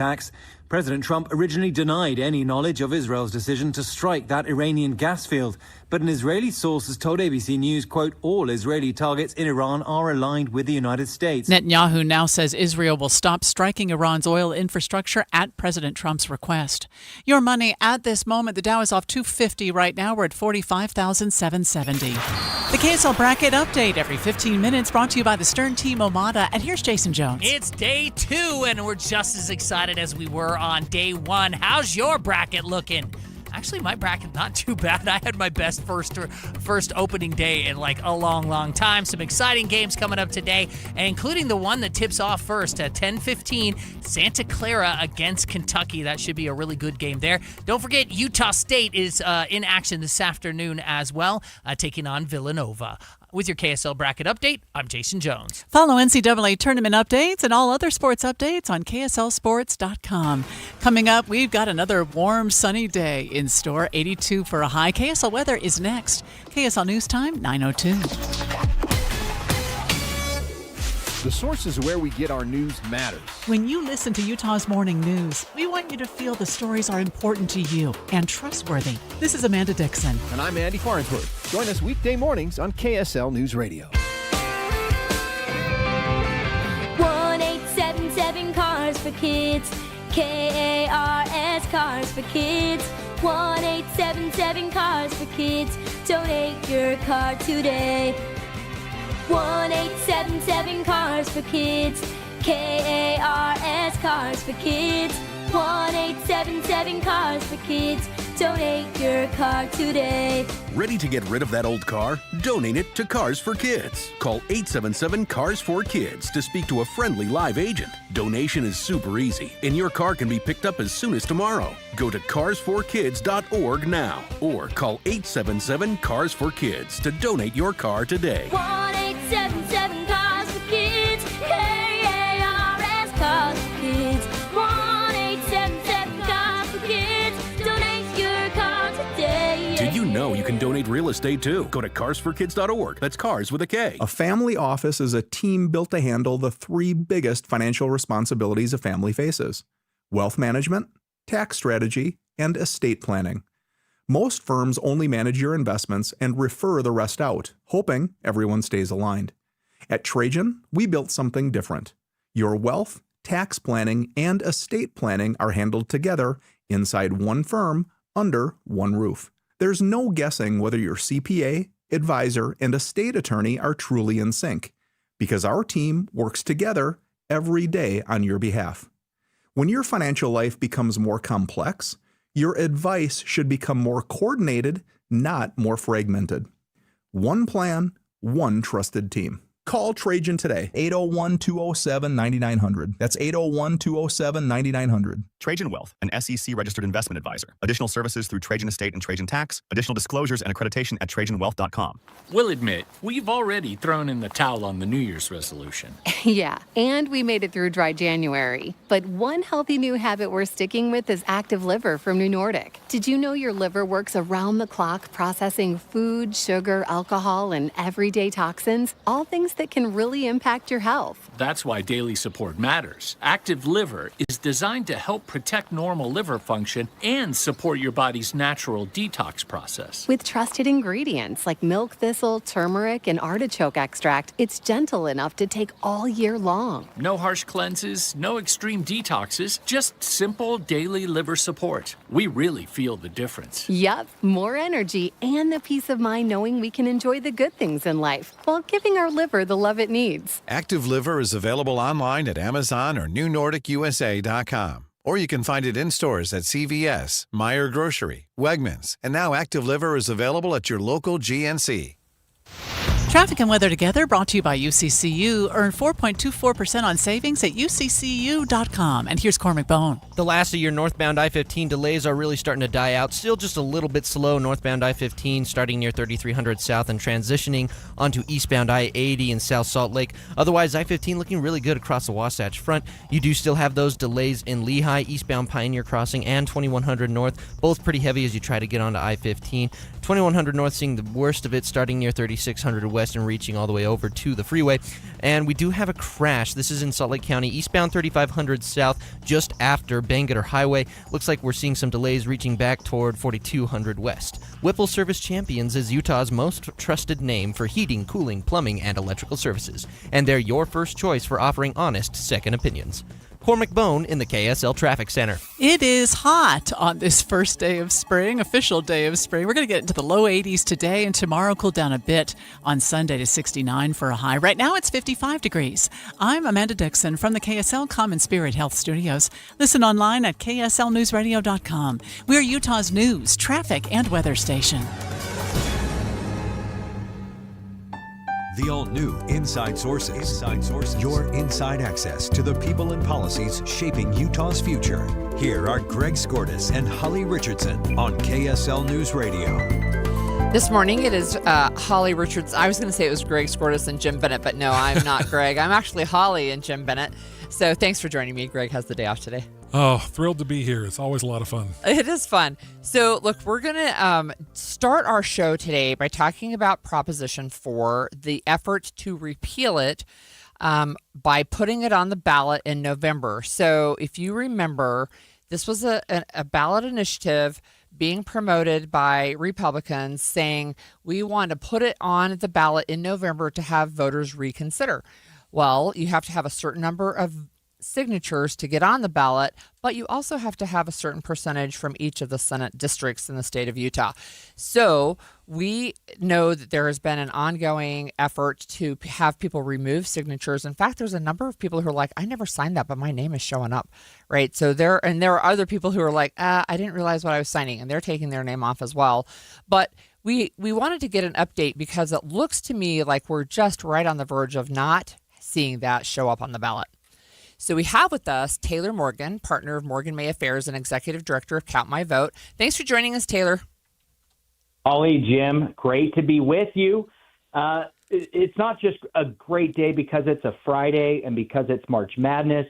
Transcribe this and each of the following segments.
attacks. President Trump originally denied any knowledge of Israel's decision to strike that Iranian gas field. But an Israeli source has told ABC News, quote, all Israeli targets in Iran are aligned with the United States. Netanyahu now says Israel will stop striking Iran's oil infrastructure at President Trump's request. Your money at this moment, the Dow is off 250 right now. We're at 45,770. The KSL Bracket Update every 15 minutes brought to you by the Stern Team Omada. And here's Jason Jones. It's day 2, and we're just as excited as we were on day 1. How's your bracket looking? Actually, my bracket not too bad. I had my best first opening day in like a long time. Some exciting games coming up today, including the one that tips off first at 10:15, Santa Clara against Kentucky. That should be a really good game there. Don't forget, Utah State is in action this afternoon as well, taking on Villanova. With your KSL Bracket Update, I'm Jason Jones. Follow NCAA tournament updates and all other sports updates on KSLSports.com. Coming up, we've got another warm, sunny day in store. 82 for a high. KSL weather is next. KSL News Time, 9:02. The sources where we get our news matters. When you listen to Utah's Morning News, we want you to feel the stories are important to you and trustworthy. This is Amanda Dixon. And I'm Andy Farnsworth. Join us weekday mornings on KSL News Radio. 1877 Cars for Kids. KARS Cars for Kids. 1877 Cars for Kids. Donate your car today. 1877 Cars for Kids. KARS Cars for Kids. 1877 Cars for Kids. Donate your car today. Ready to get rid of that old car? Donate it to Cars for Kids. Call 877-CARS-4-KIDS to speak to a friendly live agent. Donation is super easy, and your car can be picked up as soon as tomorrow. Go to carsforkids.org now, or call 877-CARS-4-KIDS to donate your car today. 1877 Cars for Kids. KARS Cars for Kids. 1877 Cars for Kids. Donate your car today. Did you know you can donate real estate too? Go to carsforkids.org. That's cars with a K. A family office is a team built to handle the 3 biggest financial responsibilities a family faces: wealth management, tax strategy, and estate planning. Most firms only manage your investments and refer the rest out, hoping everyone stays aligned. At Trajan, we built something different. Your wealth, tax planning, and estate planning are handled together inside one firm under one roof. There's no guessing whether your CPA, advisor, and estate attorney are truly in sync, because our team works together every day on your behalf. When your financial life becomes more complex, your advice should become more coordinated, not more fragmented. One plan, one trusted team. Call Trajan today, 801-207-9900. That's 801-207-9900. Trajan Wealth, an SEC-registered investment advisor. Additional services through Trajan Estate and Trajan Tax. Additional disclosures and accreditation at TrajanWealth.com. We'll admit, we've already thrown in the towel on the New Year's resolution. Yeah, and we made it through dry January. But one healthy new habit we're sticking with is Active Liver from New Nordic. Did you know your liver works around the clock processing food, sugar, alcohol, and everyday toxins? All things that can really impact your health. That's why daily support matters. Active Liver is designed to help protect normal liver function and support your body's natural detox process. With trusted ingredients like milk thistle, turmeric, and artichoke extract, it's gentle enough to take all year long. No harsh cleanses, no extreme detoxes, just simple daily liver support. We really feel the difference. Yup, more energy and the peace of mind knowing we can enjoy the good things in life while giving our liver the love it needs. Active Liver is available online at Amazon or NewNordicUSA.com. Or you can find it in stores at CVS, Meijer Grocery, Wegmans, and now Active Liver is available at your local GNC. Traffic and weather together brought to you by UCCU. Earn 4.24% on savings at UCCU.com. And here's Cormac Bone. The last of your northbound I-15 delays are really starting to die out. Still just a little bit slow northbound I-15 starting near 3300 South and transitioning onto eastbound I-80 in South Salt Lake. Otherwise, I-15 looking really good across the Wasatch Front. You do still have those delays in Lehigh, eastbound Pioneer Crossing, and 2100 North. Both pretty heavy as you try to get onto I-15. 2100 North seeing the worst of it starting near 3600 West. west and reaching all the way over to the freeway. And we do have a crash. This is in Salt Lake County, eastbound 3500 south, just after Bangerter Highway. Looks like we're seeing some delays reaching back toward 4200 west. Whipple Service Champions is Utah's most trusted name for heating, cooling, plumbing, and electrical services. And they're your first choice for offering honest second opinions. Cormac Bone in the KSL Traffic Center. It is hot on this first day of spring, official day of spring. We're going to get into the low 80s today, and tomorrow cool down a bit on Sunday to 69 for a high. Right now it's 55 degrees. I'm Amanda Dixon from the KSL Common Spirit Health Studios. Listen online at kslnewsradio.com. We're Utah's news, traffic, and weather station. The all-new Inside Sources. Your inside access to the people and policies shaping Utah's future. Here are Greg Skordas and Holly Richardson on KSL News Radio. This morning it is Holly Richardson. I was going to say it was Greg Skordas and Jim Bennett, but no, I'm not Greg. I'm actually Holly and Jim Bennett. So thanks for joining me. Greg has the day off today. Oh, thrilled to be here. It's always a lot of fun. It is fun. So, look, we're going to start our show today by talking about Proposition 4, the effort to repeal it by putting it on the ballot in November. So, if you remember, this was a ballot initiative being promoted by Republicans saying we want to put it on the ballot in November to have voters reconsider. Well, you have to have a certain number of signatures to get on the ballot, but you also have to have a certain percentage from each of the Senate districts in the state of Utah. So we know that there has been an ongoing effort to have people remove signatures. In fact, there's a number of people who are like, I never signed that, but my name is showing up, right? So there are other people who are like, I didn't realize what I was signing, and they're taking their name off as well. But we wanted to get an update because it looks to me like we're just right on the verge of not seeing that show up on the ballot. So we have with us Taylor Morgan, partner of Morgan May Affairs and executive director of Count My Vote. Thanks for joining us, Taylor. Holly, Jim, great to be with you. It's not just a great day because it's a Friday and because it's March Madness,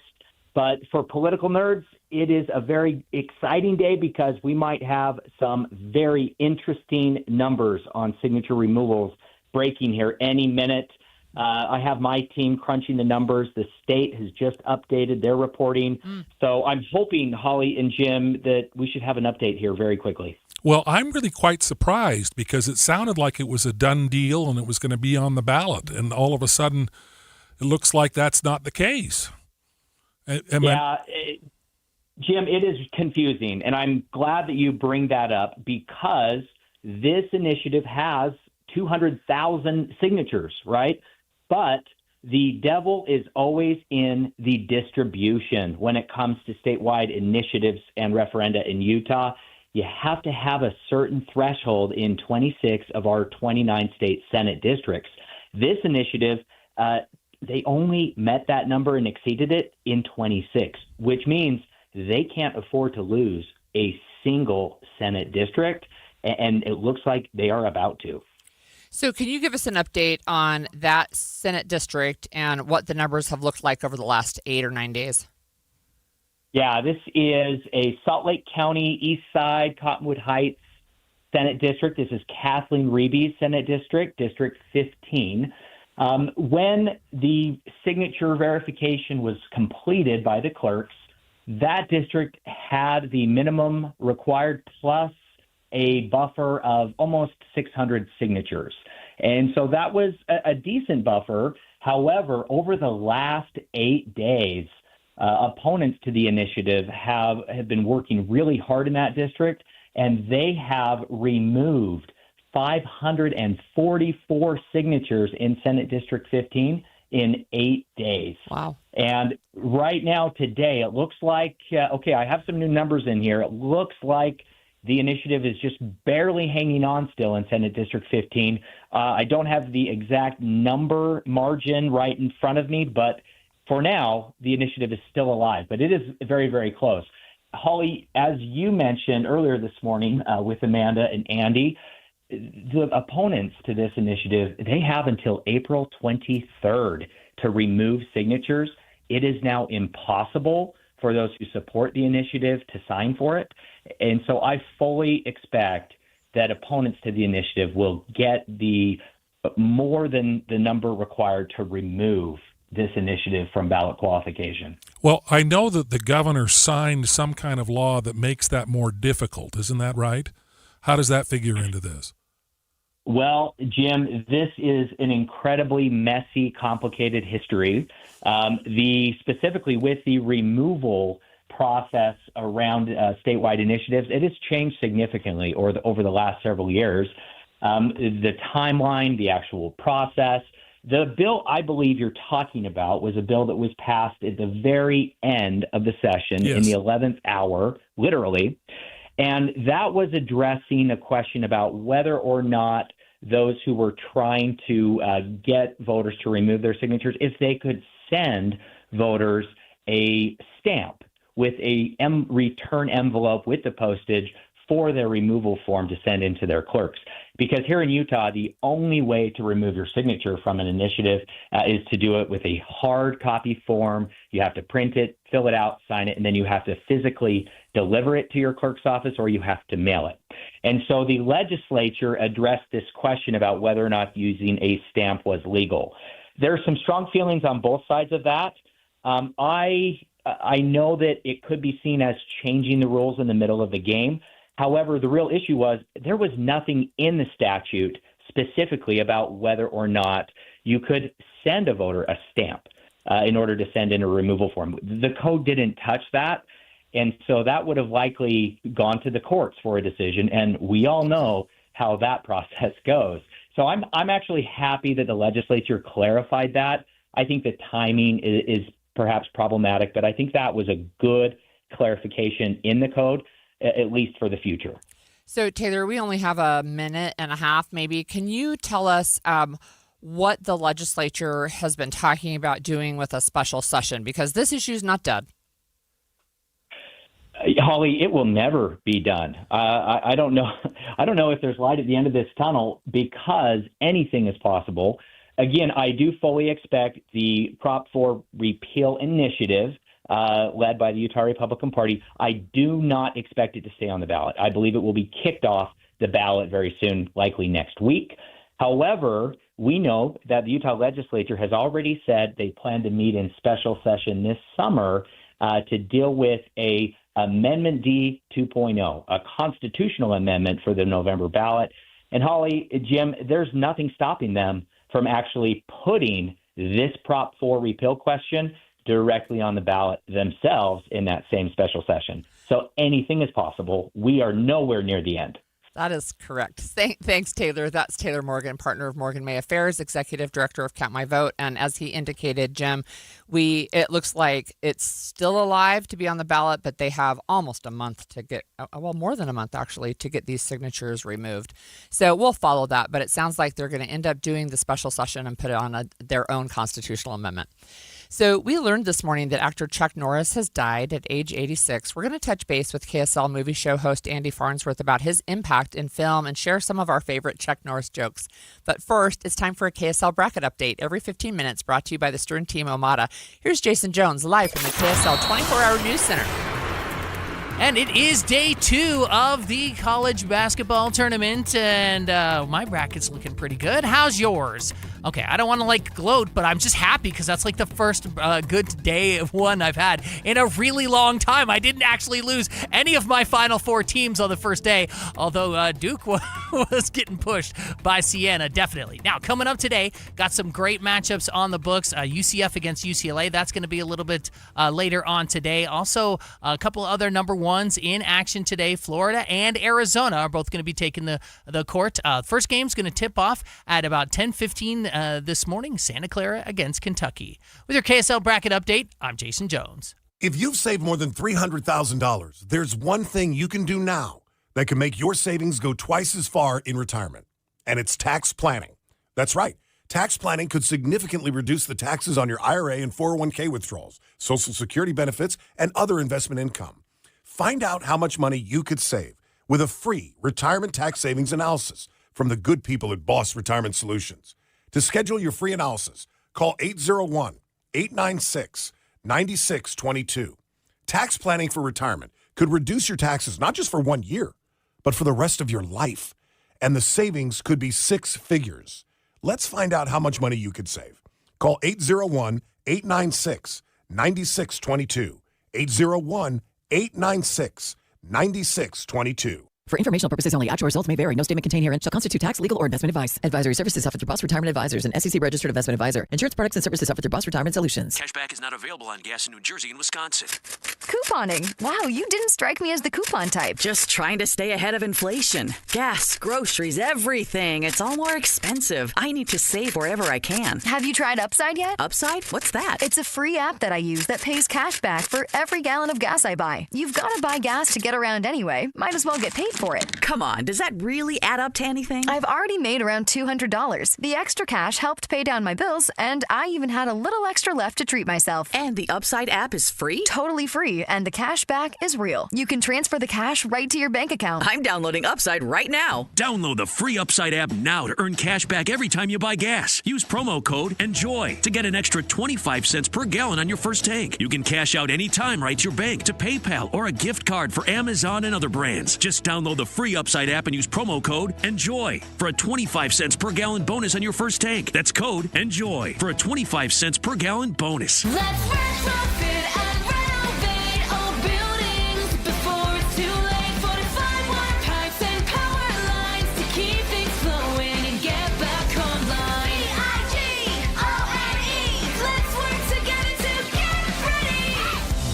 but for political nerds, it is a very exciting day because we might have some very interesting numbers on signature removals breaking here any minute. I have my team crunching the numbers. The state has just updated their reporting. So I'm hoping, Holly and Jim, that we should have an update here very quickly. Well, I'm really quite surprised because it sounded like it was a done deal and it was going to be on the ballot. And all of a sudden, it looks like that's not the case. Jim, it is confusing. And I'm glad that you bring that up because this initiative has 200,000 signatures, right? But the devil is always in the distribution when it comes to statewide initiatives and referenda in Utah. You have to have a certain threshold in 26 of our 29 state Senate districts. This initiative, they only met that number and exceeded it in 26, which means they can't afford to lose a single Senate district, and it looks like they are about to. So can you give us an update on that Senate district and what the numbers have looked like over the last 8 or 9 days? Yeah, this is a Salt Lake County, East Side, Cottonwood Heights Senate district. This is Kathleen Reeby's Senate district, District 15. When the signature verification was completed by the clerks, that district had the minimum required plus a buffer of almost 600 signatures. And so that was a decent buffer. However, over the last 8 days, opponents to the initiative have been working really hard in that district, and they have removed 544 signatures in Senate District 15 in 8 days. Wow. And right now, today, it looks like, I have some new numbers in here. It looks like the initiative is just barely hanging on still in Senate District 15. I don't have the exact number margin right in front of me, but for now, the initiative is still alive. But it is very, very close. Holly, as you mentioned earlier this morning with Amanda and Andy, the opponents to this initiative, they have until April 23rd to remove signatures. It is now impossible for those who support the initiative to sign for it. And so I fully expect that opponents to the initiative will get the more than the number required to remove this initiative from ballot qualification. Well, I know that the governor signed some kind of law that makes that more difficult. Isn't that right? How does that figure into this? Well, Jim, this is an incredibly messy, complicated history. Specifically with the removal process around statewide initiatives, it has changed significantly over the last several years. The timeline, the actual process. The bill I believe you're talking about was a bill that was passed at the very end of the session in the 11th hour, literally. And that was addressing a question about whether or not those who were trying to get voters to remove their signatures, if they could send voters a stamp with a return envelope with the postage for their removal form to send into their clerks. Because here in Utah, the only way to remove your signature from an initiative is to do it with a hard copy form. You have to print it, fill it out, sign it, and then you have to physically deliver it to your clerk's office or you have to mail it. And so the legislature addressed this question about whether or not using a stamp was legal. There are some strong feelings on both sides of that. I know that it could be seen as changing the rules in the middle of the game. However, the real issue was there was nothing in the statute specifically about whether or not you could send a voter a stamp in order to send in a removal form. The code didn't touch that, and so that would have likely gone to the courts for a decision, and we all know how that process goes. So I'm actually happy that the legislature clarified that. I think the timing is perhaps problematic, but I think that was a good clarification in the code, at least for the future. So, Taylor, we only have a minute and a half, maybe. Can you tell us what the legislature has been talking about doing with a special session? Because this issue is not dead. Holly, it will never be done. I don't know. I don't know if there's light at the end of this tunnel because anything is possible. Again, I do fully expect the Prop 4 repeal initiative led by the Utah Republican Party. I do not expect it to stay on the ballot. I believe it will be kicked off the ballot very soon, likely next week. However, we know that the Utah legislature has already said they plan to meet in special session this summer to deal with a Amendment D 2.0, a constitutional amendment for the November ballot. And Holly, Jim, there's nothing stopping them from actually putting this Prop 4 repeal question directly on the ballot themselves in that same special session. So anything is possible. We are nowhere near the end. That is correct. Thanks, Taylor. That's Taylor Morgan, partner of Morgan May Affairs, executive director of Count My Vote. And as he indicated, Jim, it looks like it's still alive to be on the ballot, but they have almost a month to get, well, more than a month actually, to get these signatures removed. So we'll follow that, but it sounds like they're going to end up doing the special session and put it on their own constitutional amendment. So we learned this morning that actor Chuck Norris has died at age 86. We're going to touch base with KSL movie show host Andy Farnsworth about his impact in film and share some of our favorite Chuck Norris jokes. But first, it's time for a KSL bracket update every 15 minutes brought to you by the Stern Team Omada. Here's Jason Jones live from the KSL 24-hour News Center. And it is day 2 of the college basketball tournament, and my bracket's looking pretty good. How's yours? Okay, I don't want to gloat, but I'm just happy because that's the first good day of one I've had in a really long time. I didn't actually lose any of my Final Four teams on the first day, although Duke was getting pushed by Siena, definitely. Now, coming up today, got some great matchups on the books. UCF against UCLA, that's going to be a little bit later on today. Also, a couple other number ones in action today. Florida and Arizona are both going to be taking the court. First game's going to tip off at about 10:15 this morning, Santa Clara against Kentucky. With your KSL bracket update, I'm Jason Jones. If you've saved more than $300,000, there's one thing you can do now that can make your savings go twice as far in retirement, and it's tax planning. That's right. Tax planning could significantly reduce the taxes on your IRA and 401k withdrawals, Social Security benefits, and other investment income. Find out how much money you could save with a free retirement tax savings analysis from the good people at Boss Retirement Solutions. To schedule your free analysis, call 801-896-9622. Tax planning for retirement could reduce your taxes not just for 1 year, but for the rest of your life. And the savings could be 6 figures. Let's find out how much money you could save. Call 801-896-9622. 801-896-9622. For informational purposes only, actual results may vary. No statement contained herein shall constitute tax, legal, or investment advice. Advisory services offered through Boss Retirement Advisors, an SEC-registered investment advisor. Insurance products and services offered through Boss Retirement Solutions. Cashback is not available on gas in New Jersey and Wisconsin. Couponing. Wow, you didn't strike me as the coupon type. Just trying to stay ahead of inflation. Gas, groceries, everything. It's all more expensive. I need to save wherever I can. Have you tried Upside yet? Upside? What's that? It's a free app that I use that pays cash back for every gallon of gas I buy. You've got to buy gas to get around anyway. Might as well get paid for it. Come on, does that really add up to anything? I've already made around $200. The extra cash helped pay down my bills, and I even had a little extra left to treat myself. And the Upside app is free? Totally free, and the cash back is real. You can transfer the cash right to your bank account. I'm downloading Upside right now. Download the free Upside app now to earn cash back every time you buy gas. Use promo code ENJOY to get an extra 25 cents per gallon on your first tank. You can cash out anytime right to your bank, to PayPal, or a gift card for Amazon and other brands. Just download the free Upside app and use promo code ENJOY for a 25 cents per gallon bonus on your first tank. That's code ENJOY for a 25 cents per gallon bonus. Let's retrofit and renovate old buildings before it's too late. 45 wire pipes and power lines to keep things flowing and get back online. EIGONE. Let's work together to get ready.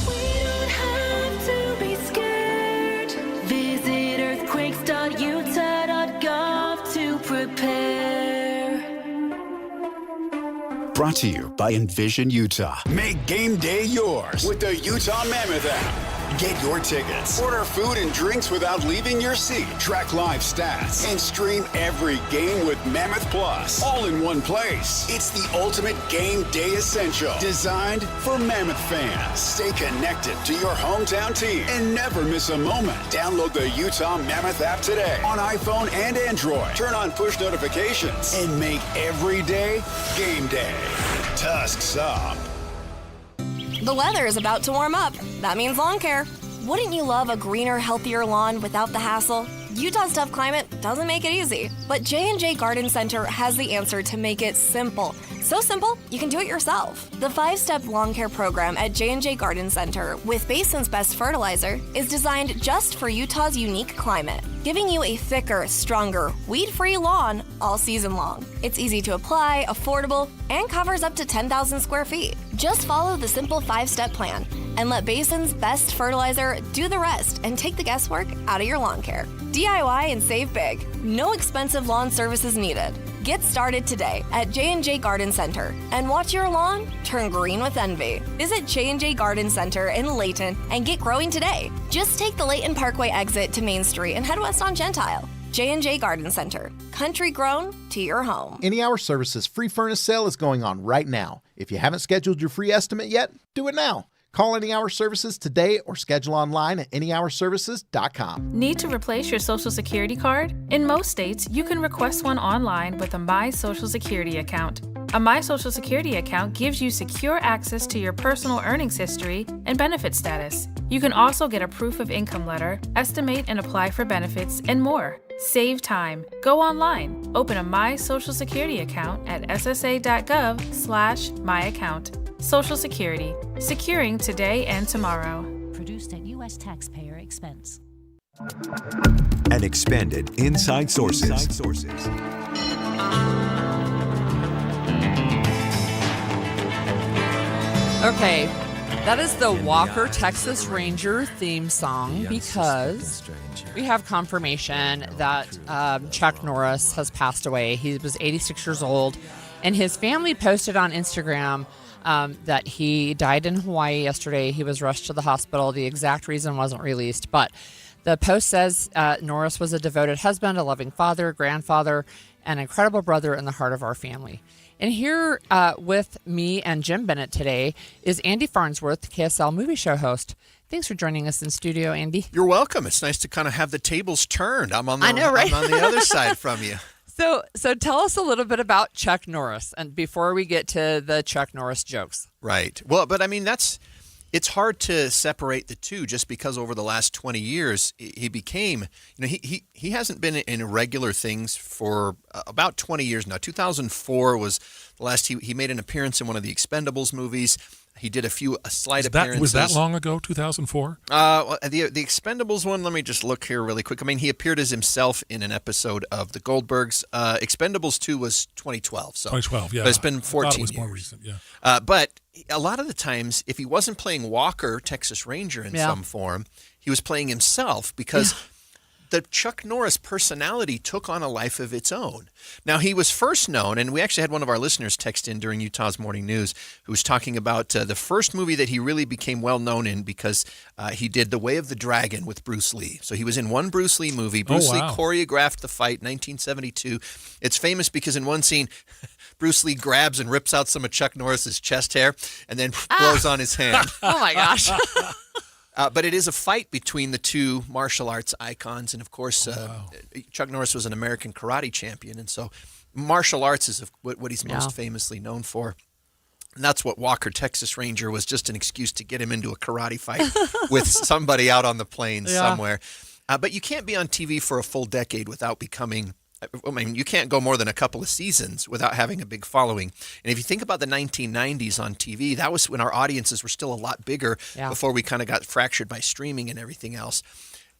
We don't have to be scared. Visit earthquakes.utah.gov to prepare. Brought to you by Envision Utah. Make game day yours with the Utah Mammoth app. Get your tickets, order food and drinks without leaving your seat, track live stats, and stream every game with Mammoth Plus, all in one place. It's the ultimate game day essential, designed for Mammoth fans. Stay connected to your hometown team and never miss a moment. Download the Utah Mammoth app today on iPhone and Android. Turn on push notifications and make every day game day. Tusks up. The weather is about to warm up. That means lawn care. Wouldn't you love a greener, healthier lawn without the hassle? Utah's tough climate doesn't make it easy, but J&J Garden Center has the answer to make it simple. So simple, you can do it yourself. The 5-step lawn care program at J&J Garden Center with Basin's Best Fertilizer is designed just for Utah's unique climate, giving you a thicker, stronger, weed-free lawn all season long. It's easy to apply, affordable, and covers up to 10,000 square feet. Just follow the simple 5-step plan and let Basin's Best Fertilizer do the rest and take the guesswork out of your lawn care. DIY and save big. No expensive lawn services needed. Get started today at J&J Garden Center and watch your lawn turn green with envy. Visit J&J Garden Center in Layton and get growing today. Just take the Layton Parkway exit to Main Street and head west on Gentile. J&J Garden Center. Country grown to your home. Any Hour Services free furnace sale is going on right now. If you haven't scheduled your free estimate yet, do it now. Call Any Hour Services today or schedule online at anyhourservices.com. Need to replace your Social Security card? In most states, you can request one online with a My Social Security account. A My Social Security account gives you secure access to your personal earnings history and benefit status. You can also get a proof of income letter, estimate and apply for benefits, and more. Save time. Go online. Open a My Social Security account at ssa.gov/myaccount. Social Security. Securing today and tomorrow. Produced at U.S. taxpayer expense. And expanded Inside Sources. Okay, that is the Walker Texas Ranger theme song because we have confirmation that Chuck Norris has passed away. He was 86 years old, and his family posted on Instagram that he died in Hawaii yesterday. He was rushed to the hospital. The exact reason wasn't released, but the post says Norris was a devoted husband, a loving father, grandfather, an incredible brother in the heart of our family. And here with me and Jim Bennett today is Andy Farnsworth, KSL movie show host. Thanks for joining us in studio, Andy. You're welcome. It's nice to kind of have the tables turned. I'm on the other side from you. So tell us a little bit about Chuck Norris, and before we get to the Chuck Norris jokes. Right. Well, but I mean, that's, it's hard to separate the two just because over the last 20 years he became, he hasn't been in irregular things for about 20 years now. 2004 was the last he made an appearance in one of the Expendables movies. He did a slight appearances. Was that long ago, 2004? The Expendables one, let me just look here really quick. I mean, he appeared as himself in an episode of The Goldbergs. Expendables 2 was 2012. So 2012, yeah. But it's been 14 I thought it was years. more recent, yeah. But a lot of the times, if he wasn't playing Walker, Texas Ranger in some form, he was playing himself because the Chuck Norris personality took on a life of its own. Now, he was first known, and we actually had one of our listeners text in during Utah's Morning News who was talking about the first movie that he really became well known in because he did The Way of the Dragon with Bruce Lee. So he was in one Bruce Lee movie. Bruce Lee choreographed the fight, 1972. It's famous because in one scene, Bruce Lee grabs and rips out some of Chuck Norris's chest hair and then blows on his hand. Oh, my gosh. But it is a fight between the two martial arts icons. And, of course, Chuck Norris was an American karate champion. And so martial arts is what he's most famously known for. And that's what Walker, Texas Ranger, was just an excuse to get him into a karate fight with somebody out on the plains somewhere. But you can't be on TV for a full decade without becoming... I mean, you can't go more than a couple of seasons without having a big following. And if you think about the 1990s on TV, that was when our audiences were still a lot bigger before we kind of got fractured by streaming and everything else.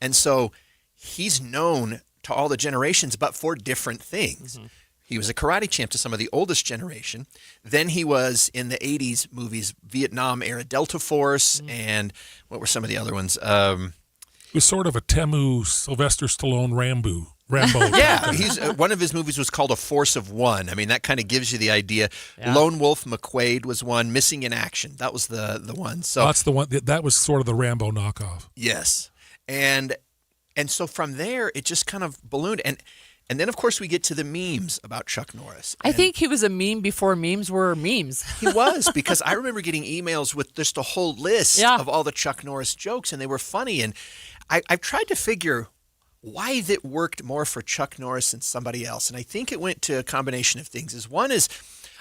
And so he's known to all the generations, but for different things. Mm-hmm. He was a karate champ to some of the oldest generation. Then he was in the 80s movies, Vietnam-era Delta Force, and what were some of the other ones? It was sort of a Temu, Sylvester Stallone, Rambo. Yeah, one of his movies was called A Force of One. I mean, that kind of gives you the idea. Yeah. Lone Wolf McQuade was one. Missing in Action, that was the one. So that's the one. That was sort of the Rambo knockoff. Yes, and so from there it just kind of ballooned, and then of course we get to the memes about Chuck Norris. I think he was a meme before memes were memes. He was, because I remember getting emails with just a whole list of all the Chuck Norris jokes, and they were funny. And I've tried to figure why that worked more for Chuck Norris than somebody else. And I think it went to a combination of things. One is,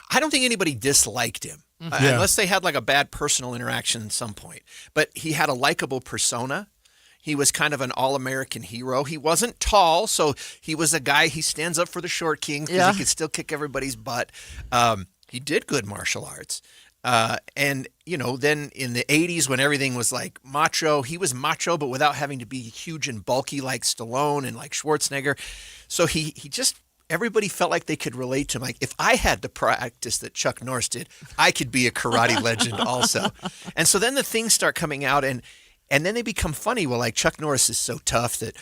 I don't think anybody disliked him, unless they had like a bad personal interaction at some point. But he had a likable persona. He was kind of an all-American hero. He wasn't tall, so he was a guy, he stands up for the short king because he could still kick everybody's butt. He did good martial arts. And, then in the 80s when everything was like macho, he was macho, but without having to be huge and bulky like Stallone and like Schwarzenegger. So he just, everybody felt like they could relate to him. Like, if I had the practice that Chuck Norris did, I could be a karate legend also. And so then the things start coming out and then they become funny. Well, like Chuck Norris is so tough that,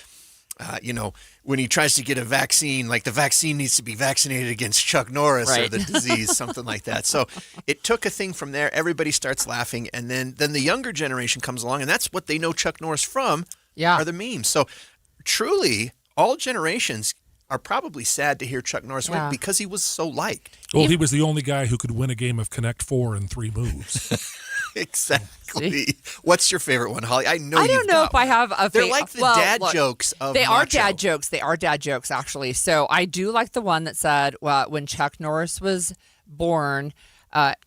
when he tries to get a vaccine, like the vaccine needs to be vaccinated against Chuck Norris or the disease, something like that. So it took a thing from there. Everybody starts laughing. And then the younger generation comes along, and that's what they know Chuck Norris from are the memes. So truly, all generations are probably sad to hear Chuck Norris win because he was so liked. Well, he was the only guy who could win a game of Connect 4 in 3 moves. Exactly. See? What's your favorite one, Holly? I don't know if I have a favorite. They're like the dad jokes of They macho. are dad jokes. They are dad jokes, actually. So I do like the one that said, well, when Chuck Norris was born,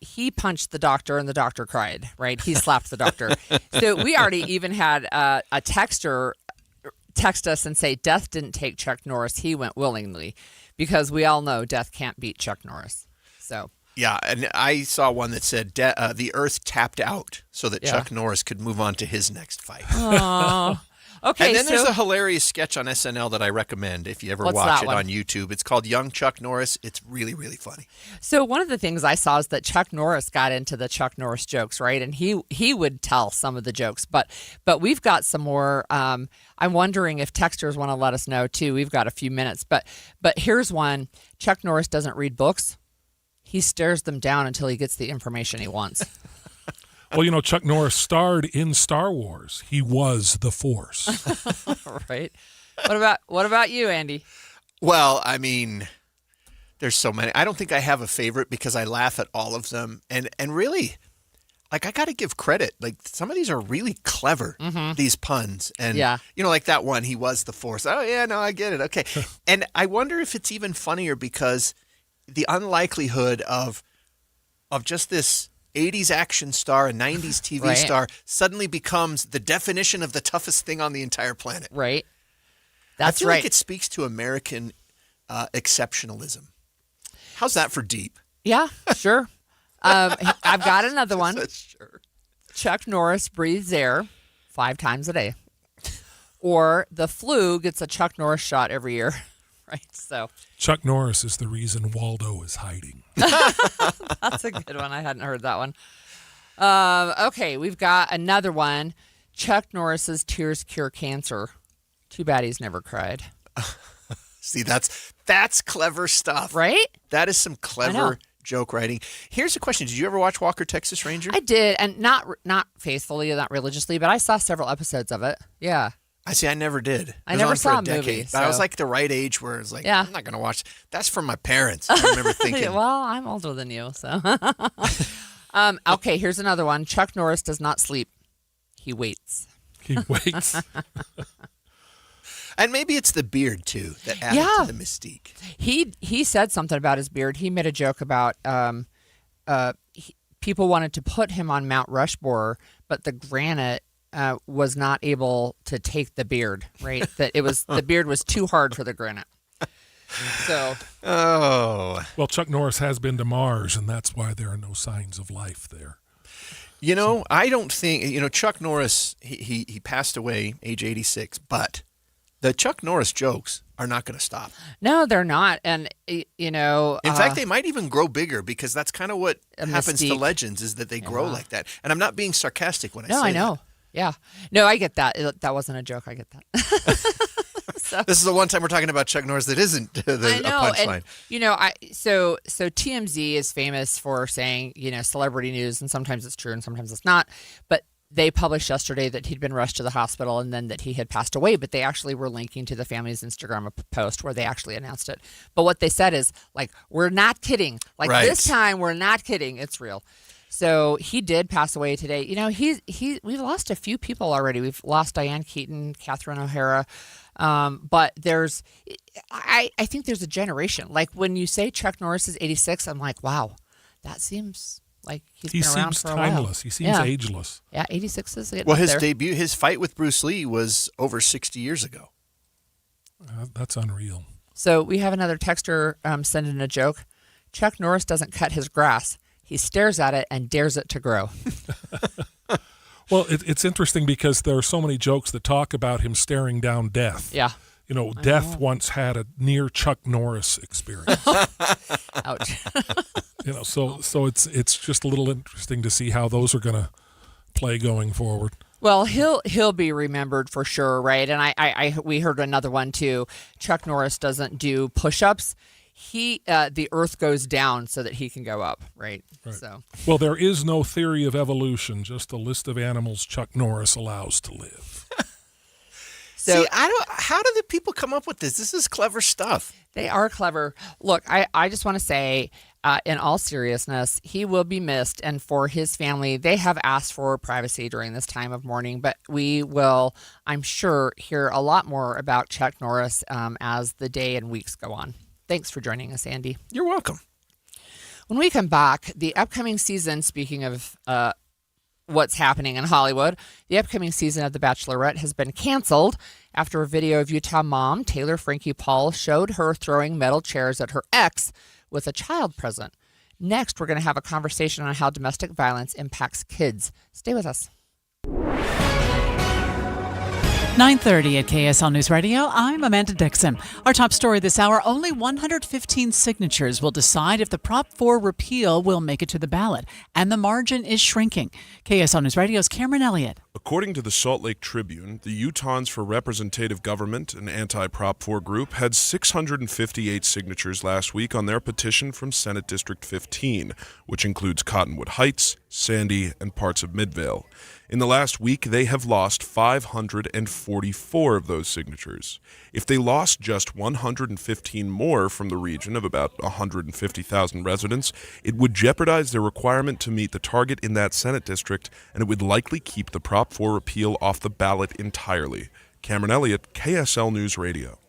he punched the doctor and the doctor cried, right? He slapped the doctor. So we already even had a texter text us and say, Death didn't take Chuck Norris. He went willingly, because we all know Death can't beat Chuck Norris. So... Yeah, and I saw one that said the Earth tapped out so that Chuck Norris could move on to his next fight. Aww. Okay, and then there's a hilarious sketch on SNL that I recommend if you ever watch it on YouTube. It's called Young Chuck Norris. It's really, really funny. So one of the things I saw is that Chuck Norris got into the Chuck Norris jokes, right? And he would tell some of the jokes, but we've got some more. I'm wondering if texters want to let us know too. We've got a few minutes, but here's one. Chuck Norris doesn't read books. He stares them down until he gets the information he wants. Well, Chuck Norris starred in Star Wars. He was the Force. Right. What about you, Andy? Well, I mean, there's so many. I don't think I have a favorite because I laugh at all of them. And really, like, I got to give credit. Like, some of these are really clever, these puns. And, like that one, he was the Force. Oh, yeah, no, I get it. Okay. And I wonder if it's even funnier because the unlikelihood of just this 80s action star, a 90s TV Right. star, suddenly becomes the definition of the toughest thing on the entire planet. Right. I That's feel right. like it speaks to American exceptionalism. How's that for deep? Yeah, sure. I've got another one. Chuck Norris breathes air 5 times a day. Or the flu gets a Chuck Norris shot every year. Right. So Chuck Norris is the reason Waldo is hiding. that's a good one. I hadn't heard that one. Okay, we've got another one. Chuck Norris's tears cure cancer. Too bad he's never cried. See, that's clever stuff. Right? That is some know. clever joke writing. Here's a question. Did you ever watch Walker, Texas Ranger? I did, and not faithfully, not religiously, but I saw several episodes of it. Yeah. I see. I never did. I It was never on saw for a a decade. movie, But I was so- like the right age where it's like, Yeah. I'm not going to watch. That's from my parents. I remember thinking. Well, I'm older than you, so. Okay, here's another one. Chuck Norris does not sleep. He waits. He waits. And maybe it's the beard, too, that added Yeah. to the mystique. He said something about his beard. He made a joke about people wanted to put him on Mount Rushmore, but the granite was not able to take the beard. Right, that it was the beard was too hard for the granite. So, Well, Chuck Norris has been to Mars, and that's why there are no signs of life there. You know, I don't think, Chuck Norris, he passed away age 86, but the Chuck Norris jokes are not going to stop. no, they're not, and In fact, they might even grow bigger because that's kind of what A happens to mystique. legends is that they grow Yeah. like that. And I'm not being sarcastic when I no, say I know. that. Yeah, no, I get that. That wasn't a joke. I get that. This is the one time we're talking about Chuck Norris that isn't I a know, punchline. and so TMZ is famous for saying celebrity news, and sometimes it's true and sometimes it's not. But they published yesterday that he'd been rushed to the hospital and then that he had passed away. But they actually were linking to the family's Instagram post where they actually announced it. But what they said is like, we're not kidding. Like Right. this time, we're not kidding. It's real. So he did pass away today. We've lost a few people already. We've lost Diane Keaton, Catherine O'Hara. But I think there's a generation. Like when you say Chuck Norris is 86, I'm like, wow, that seems like He been around seems for a while. timeless. He seems ageless. Yeah, 86 is Well, his there. debut, his fight with Bruce Lee was over 60 years ago. That's unreal. So we have another texter send in a joke. Chuck Norris doesn't cut his grass. He stares at it and dares it to grow. Well, it's interesting because there are so many jokes that talk about him staring down death. Yeah. Death once had a near Chuck Norris experience. Ouch. So it's just a little interesting to see how those are going to play going forward. Well, he'll be remembered for sure, right? And we heard another one too. Chuck Norris doesn't do push-ups. The earth goes down so that he can go up, right? So Well, there is no theory of evolution, just a list of animals Chuck Norris allows to live. So how do the people come up with this? This is clever stuff. they are clever. Look, I just want to say, in all seriousness, he will be missed. And for his family, they have asked for privacy during this time of mourning. But we will, I'm sure, hear a lot more about Chuck Norris as the day and weeks go on. Thanks for joining us, Andy. You're welcome. When we come back, the upcoming season, speaking of what's happening in Hollywood, the upcoming season of The Bachelorette has been canceled after a video of Utah mom Taylor Frankie Paul showed her throwing metal chairs at her ex with a child present. Next, we're going to have a conversation on how domestic violence impacts kids. Stay with us. 9:30 at KSL News Radio. I'm Amanda Dixon. Our top story this hour, only 115 signatures will decide if the Prop 4 repeal will make it to the ballot, and the margin is shrinking. KSL News Radio's Cameron Elliott. According to the Salt Lake Tribune, the Utahns for Representative Government, an anti-Prop 4 group, had 658 signatures last week on their petition from Senate District 15, which includes Cottonwood Heights, Sandy, and parts of Midvale. In the last week, they have lost 544 of those signatures. If they lost just 115 more from the region of about 150,000 residents, it would jeopardize their requirement to meet the target in that Senate district, and it would likely keep the Prop 4 repeal off the ballot entirely. Cameron Elliott, KSL News Radio.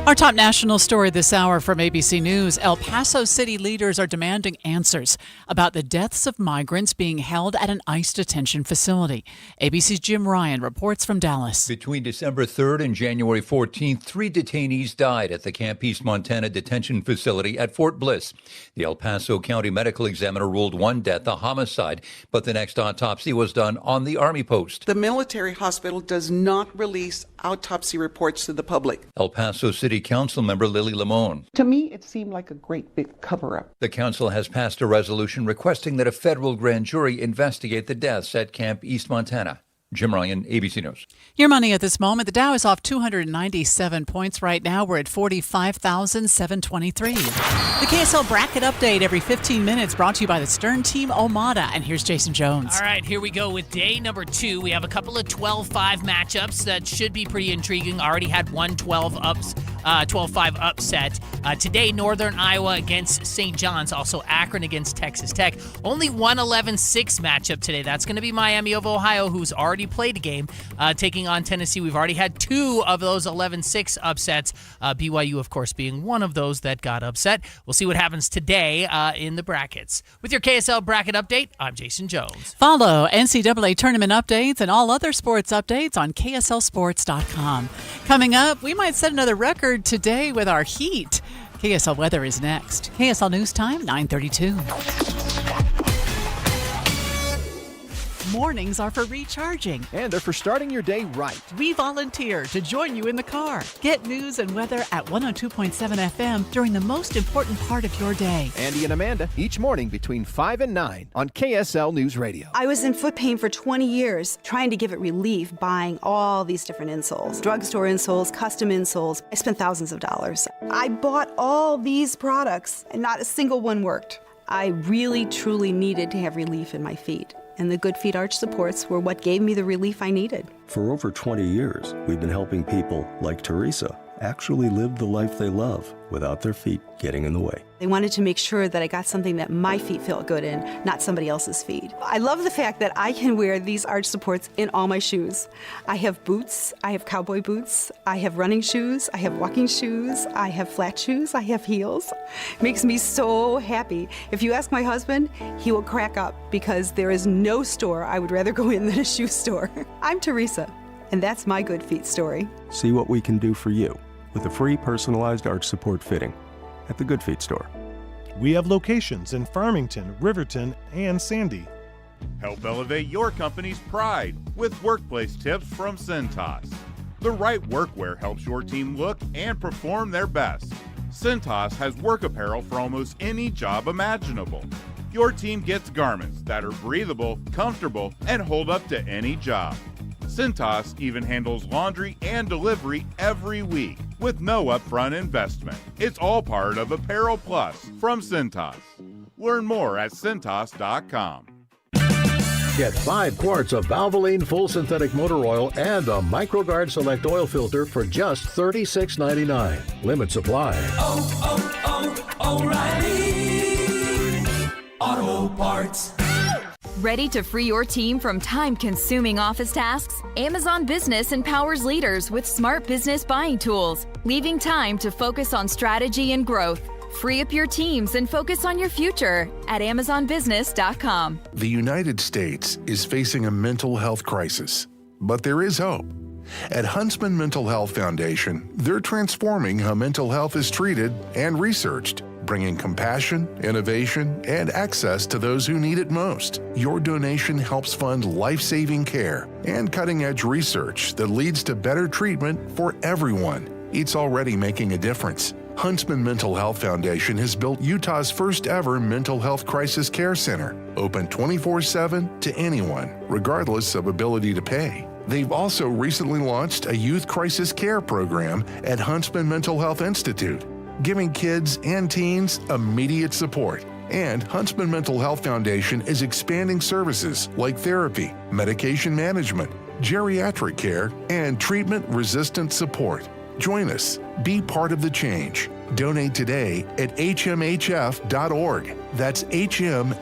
Our top national story this hour from ABC News. El Paso City leaders are demanding answers about the deaths of migrants being held at an ICE detention facility. ABC's Jim Ryan reports from Dallas. Between December 3rd and January 14th, 3 detainees died at the Camp East Montana detention facility at Fort Bliss. The El Paso County Medical Examiner ruled one death a homicide, but the next autopsy was done on the Army post. The military hospital does not release autopsy reports to the public. El Paso City Council member Lily Limon. To me, it seemed like a great big cover-up. The council has passed a resolution requesting that a federal grand jury investigate the deaths at Camp East Montana. Jim Ryan, ABC News. Your money at this moment. The Dow is off 297 points right now. We're at 45,723. The KSL Bracket Update every 15 minutes brought to you by the Stern Team Omada. And here's Jason Jones. All right, here we go with day number 2. We have a couple of 12-5 matchups that should be pretty intriguing. Already had one 12-5 upset. Today, Northern Iowa against St. John's. Also, Akron against Texas Tech. Only one 11-6 matchup today. That's going to be Miami of Ohio, who's already played a game, taking on Tennessee. We've already had 2 of those 11-6 upsets. BYU, of course, being one of those that got upset. We'll see what happens today in the brackets. With your KSL Bracket Update, I'm Jason Jones. Follow NCAA tournament updates and all other sports updates on KSLSports.com. Coming up, we might set another record today with our heat. KSL weather is next. KSL News Time, 9:32. Mornings are for recharging. And they're for starting your day right. We volunteer to join you in the car. Get news and weather at 102.7 FM during the most important part of your day. Andy and Amanda, each morning between 5 and 9 on KSL News Radio. I was in foot pain for 20 years, trying to give it relief, buying all these different insoles. Drugstore insoles, custom insoles. I spent thousands of dollars. I bought all these products, and not a single one worked. I really, truly needed to have relief in my feet. And the Good Feet Arch supports were what gave me the relief I needed. For over 20 years, we've been helping people like Teresa actually live the life they love without their feet getting in the way. They wanted to make sure that I got something that my feet felt good in, not somebody else's feet. I love the fact that I can wear these arch supports in all my shoes. I have boots, I have cowboy boots, I have running shoes, I have walking shoes, I have flat shoes, I have heels. It makes me so happy. If you ask my husband, he will crack up because there is no store I would rather go in than a shoe store. I'm Teresa, and that's my Good Feet story. See what we can do for you with a free personalized arch support fitting at the Good Feet store. We have locations in Farmington, Riverton, and Sandy. Help elevate your company's pride with workplace tips from Cintas. The right workwear helps your team look and perform their best. Cintas has work apparel for almost any job imaginable. Your team gets garments that are breathable, comfortable, and hold up to any job. Cintas even handles laundry and delivery every week with no upfront investment. It's all part of Apparel Plus from Cintas. Learn more at Cintas.com. Get 5 quarts of Valvoline Full Synthetic Motor Oil and a MicroGuard Select Oil Filter for just $36.99. Limit supply. O'Reilly Auto Parts. Ready to free your team from time-consuming office tasks? Amazon Business empowers leaders with smart business buying tools, leaving time to focus on strategy and growth. Free up your teams and focus on your future at AmazonBusiness.com. The United States is facing a mental health crisis, but there is hope. At Huntsman Mental Health Foundation, they're transforming how mental health is treated and researched, bringing compassion, innovation, and access to those who need it most. Your donation helps fund life-saving care and cutting-edge research that leads to better treatment for everyone. It's already making a difference. Huntsman Mental Health Foundation has built Utah's first ever mental health crisis care center, open 24/7 to anyone, regardless of ability to pay. They've also recently launched a youth crisis care program at Huntsman Mental Health Institute, giving kids and teens immediate support. And Huntsman Mental Health Foundation is expanding services like therapy, medication management, geriatric care, and treatment-resistant support. Join us. Be part of the change. Donate today at hmhf.org. That's hmhf.org.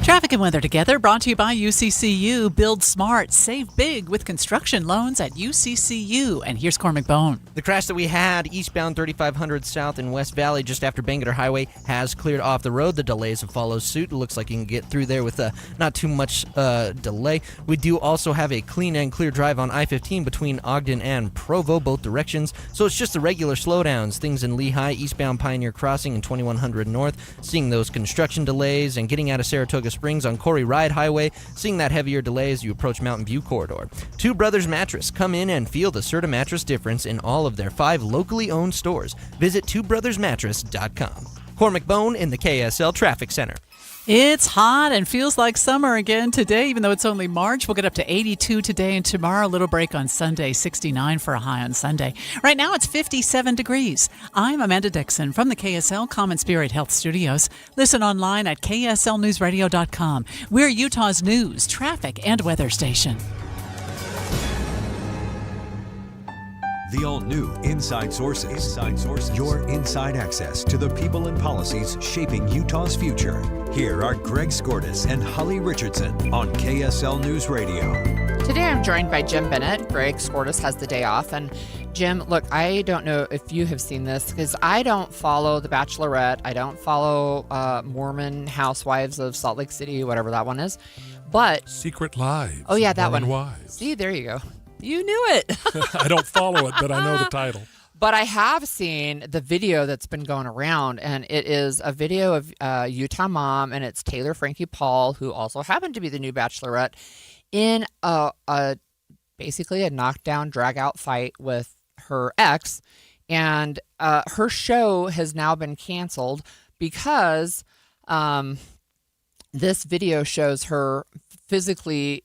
Traffic and weather together, brought to you by UCCU. Build smart, save big with construction loans at UCCU. And here's Cormac Bone. The crash that we had eastbound 3500 south in West Valley just after Bangerter Highway has cleared off the road. The delays have followed suit. It looks like you can get through there with not too much delay. We do also have a clean and clear drive on I-15 between Ogden and Provo, both directions. So it's just the regular slowdowns. Things in Lehigh, eastbound Pioneer Crossing and 2100 north. Seeing those construction delays and getting out of Saratoga Springs on Corey Ride Highway, seeing that heavier delay as you approach Mountain View Corridor. Two Brothers Mattress. Come in and feel the Serta mattress difference in all of their 5 locally owned stores. Visit twobrothersmattress.com. Cormac Bone in the KSL Traffic Center. It's hot and feels like summer again today, even though it's only March. We'll get up to 82 today and tomorrow. A little break on Sunday, 69 for a high on Sunday. Right now it's 57 degrees. I'm Amanda Dixon from the KSL Common Spirit Health Studios. Listen online at kslnewsradio.com. We're Utah's news, traffic, and weather station. The all-new Inside Sources. Inside Sources. Your inside access to the people and policies shaping Utah's future. Here are Greg Skordas and Holly Richardson on KSL News Radio. Today I'm joined by Jim Bennett. Greg Skordas has the day off. And Jim, look, I don't know if you have seen this because I don't follow The Bachelorette. I don't follow Mormon Housewives of Salt Lake City, whatever that one is. But Secret Lives. Oh, yeah, that Mormon one. Wives. See, there you go. You knew it. I don't follow it, but I know the title. But I have seen the video that's been going around, and it is a video of Utah mom, and it's Taylor Frankie Paul, who also happened to be the new Bachelorette, in basically a knockdown, drag-out fight with her ex, and her show has now been canceled because this video shows her physically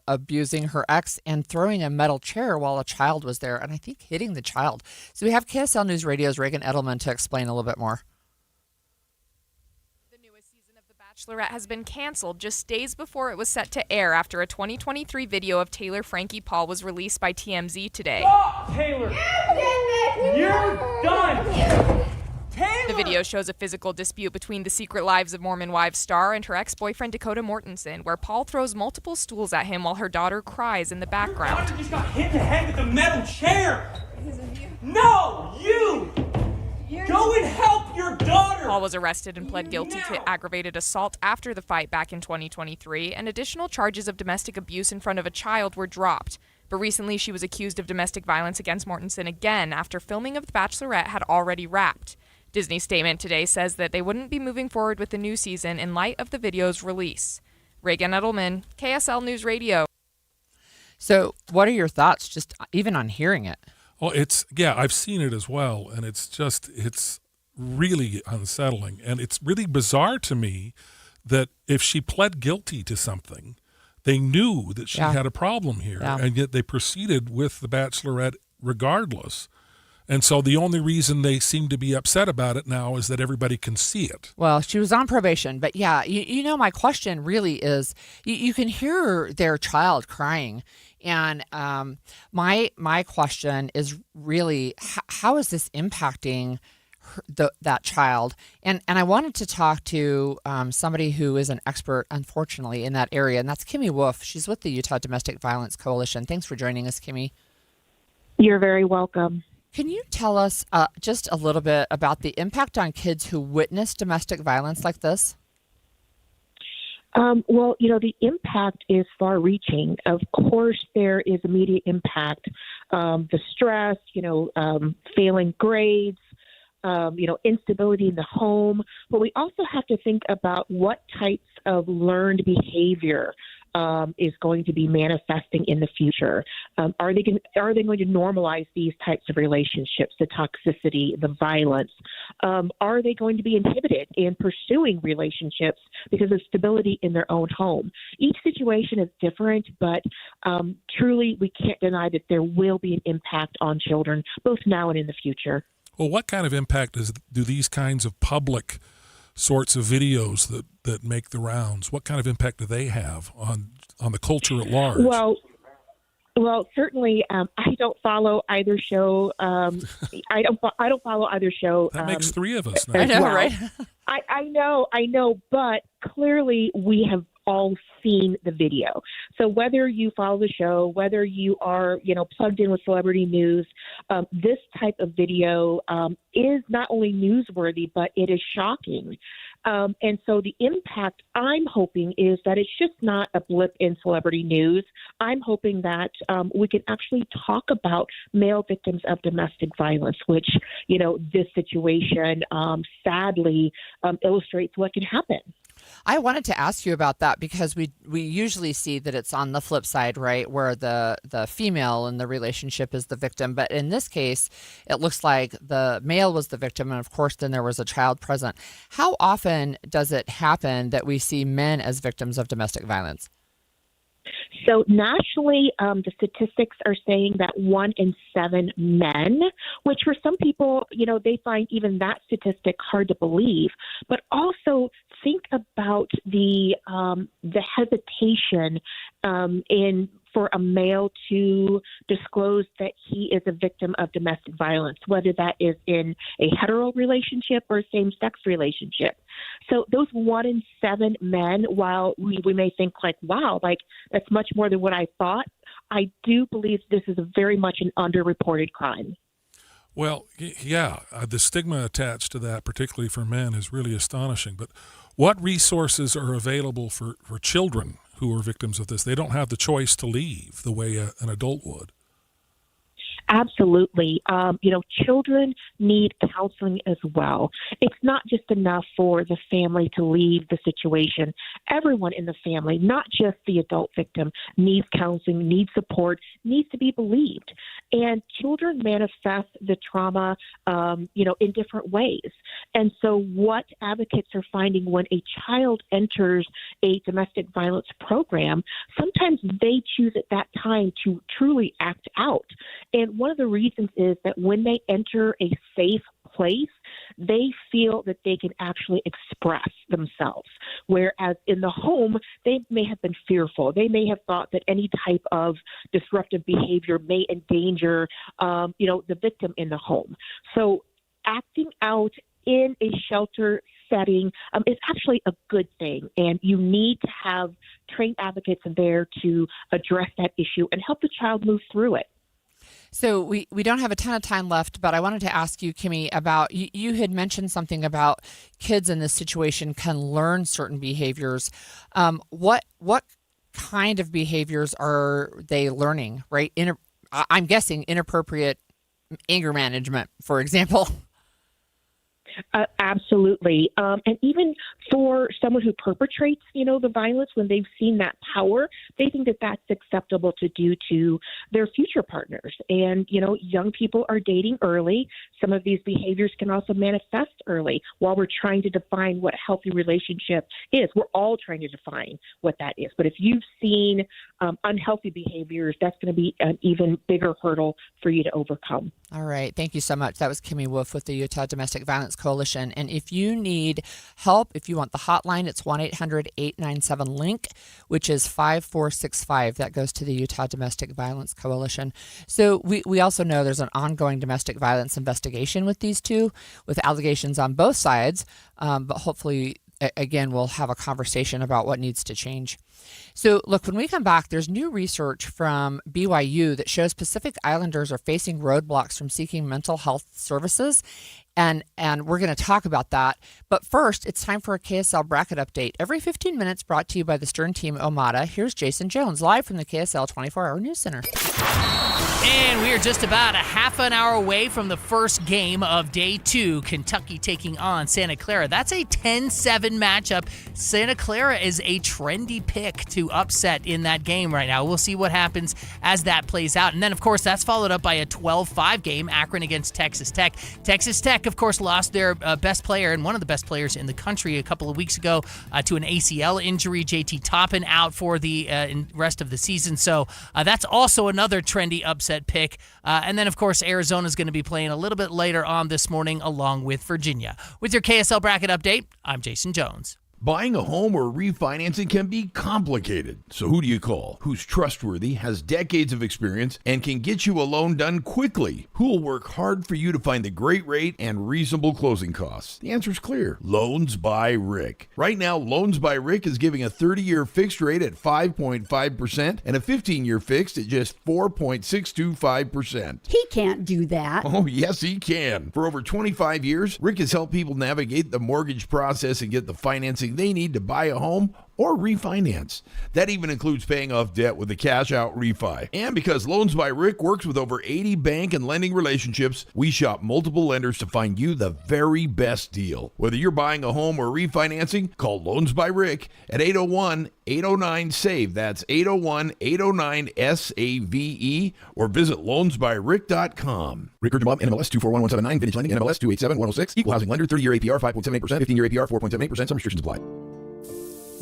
abusing her ex and throwing a metal chair while a child was there, and I think hitting the child. So we have KSL News Radio's Reagan Edelman to explain a little bit more. The newest season of The Bachelorette has been canceled just days before it was set to air after a 2023 video of Taylor Frankie Paul was released by TMZ today. Stop, Taylor! You're done! The video shows a physical dispute between the Secret Lives of Mormon Wives star and her ex-boyfriend Dakota Mortensen, where Paul throws multiple stools at him while her daughter cries in the background. You just got hit in the head with a metal chair! No, you! Go and help your daughter! Paul was arrested and pled guilty to aggravated assault after the fight back in 2023, and additional charges of domestic abuse in front of a child were dropped. But recently she was accused of domestic violence against Mortensen again after filming of The Bachelorette had already wrapped. Disney's statement today says that they wouldn't be moving forward with the new season in light of the video's release. Reagan Edelman, KSL News Radio. So what are your thoughts just even on hearing it? Well, I've seen it as well, and it's really unsettling. And it's really bizarre to me that if she pled guilty to something, they knew that she had a problem here, and yet they proceeded with The Bachelorette regardless. And so the only reason they seem to be upset about it now is that everybody can see it. Well, she was on probation. But yeah, you know, my question really is, you can hear their child crying. And my question is really, how is this impacting that child? And I wanted to talk to somebody who is an expert, unfortunately, in that area. And that's Kimmy Wolf. She's with the Utah Domestic Violence Coalition. Thanks for joining us, Kimmy. You're very welcome. Can you tell us just a little bit about the impact on kids who witness domestic violence like this? Well, you know, the impact is far-reaching. Of course, there is immediate impact. The stress, failing grades, instability in the home. But we also have to think about what types of learned behavior is going to be manifesting in the future. Are they going to normalize these types of relationships, the toxicity, the violence? Are they going to be inhibited in pursuing relationships because of stability in their own home? Each situation is different, but truly we can't deny that there will be an impact on children, both now and in the future. Well, what kind of impact do these kinds of public sorts of videos that make the rounds, what kind of impact do they have on the culture at large? Well, Well, certainly, I don't follow either show. I don't follow either show. That makes three of us now. I know, well. right? I know, but clearly we have all seen the video. So whether you follow the show, whether you are, plugged in with celebrity news, this type of video is not only newsworthy, but it is shocking. And so the impact I'm hoping is that it's just not a blip in celebrity news. I'm hoping that we can actually talk about male victims of domestic violence, which, this situation sadly illustrates what can happen. I wanted to ask you about that because we usually see that it's on the flip side, right, where the female in the relationship is the victim. But in this case, it looks like the male was the victim, and of course, then there was a child present. How often does it happen that we see men as victims of domestic violence? So nationally, the statistics are saying that 1 in 7 men, which for some people, they find even that statistic hard to believe. But also think about the hesitation for a male to disclose that he is a victim of domestic violence, whether that is in a hetero relationship or a same-sex relationship. So those 1 in 7 men, while we may think wow, that's much more than what I thought, I do believe this is very much an underreported crime. Well, yeah, the stigma attached to that, particularly for men, is really astonishing. But what resources are available for children who are victims of this? They don't have the choice to leave the way an adult would. Absolutely. Children need counseling as well. It's not just enough for the family to leave the situation. Everyone in the family, not just the adult victim, needs counseling, needs support, needs to be believed. And children manifest the trauma, in different ways. And so what advocates are finding when a child enters a domestic violence program, sometimes they choose at that time to truly act out. And one of the reasons is that when they enter a safe place, they feel that they can actually express themselves. Whereas in the home, they may have been fearful. They may have thought that any type of disruptive behavior may endanger, the victim in the home. So acting out in a shelter setting is actually a good thing. And you need to have trained advocates there to address that issue and help the child move through it. So we don't have a ton of time left, but I wanted to ask you, Kimmy, about you had mentioned something about kids in this situation can learn certain behaviors. What kind of behaviors are they learning, right? I'm guessing inappropriate anger management, for example. Absolutely. And even for someone who perpetrates, the violence, when they've seen that power, they think that that's acceptable to do to their future partners. And, young people are dating early. Some of these behaviors can also manifest early while we're trying to define what a healthy relationship is. We're all trying to define what that is. But if you've seen unhealthy behaviors, that's going to be an even bigger hurdle for you to overcome. All right. Thank you so much. That was Kimmy Wolf with the Utah Domestic Violence Coalition. And if you need help, if you want the hotline, it's 1-800-897-LINK, which is 5465. That goes to the Utah Domestic Violence Coalition. So we also know there's an ongoing domestic violence investigation with these two, with allegations on both sides. But hopefully, again, we'll have a conversation about what needs to change. So, look, when we come back, there's new research from BYU that shows Pacific Islanders are facing roadblocks from seeking mental health services. And we're going to talk about that. But first, it's time for a KSL bracket update. Every 15 minutes brought to you by the Stern Team Omada. Here's Jason Jones, live from the KSL 24-hour News Center. And we are just about a half an hour away from the first game of Day 2, Kentucky taking on Santa Clara. That's a 10-7 matchup. Santa Clara is a trendy pick to upset in that game right now. We'll see what happens as that plays out. And then, of course, that's followed up by a 12-5 game, Akron against Texas Tech. Texas Tech, of course, lost their best player and one of the best players in the country a couple of weeks ago to an ACL injury. JT Toppin out for the rest of the season. So that's also another trendy upset pick. And then, of course, Arizona is going to be playing a little bit later on this morning along with Virginia. With your KSL bracket update, I'm Jason Jones. Buying a home or refinancing can be complicated. So who do you call? Who's trustworthy, has decades of experience, and can get you a loan done quickly? Who will work hard for you to find the great rate and reasonable closing costs? The answer's clear. Loans by Rick. Right now, Loans by Rick is giving a 30-year fixed rate at 5.5% and a 15-year fixed at just 4.625%. He can't do that. Oh, yes, he can. For over 25 years, Rick has helped people navigate the mortgage process and get the financing they need to buy a home or refinance. That even includes paying off debt with a cash-out refi. And because Loans by Rick works with over 80 bank and lending relationships, we shop multiple lenders to find you the very best deal. Whether you're buying a home or refinancing, call Loans by Rick at 801-809-SAVE. That's 801-809-SAVE, or visit loansbyrick.com. Rick Bob, NMLS 241179, Vintage Lending, NMLS 287106, Equal Housing Lender, 30-year APR 5.78%, 15-year APR 4.78%. Some restrictions apply.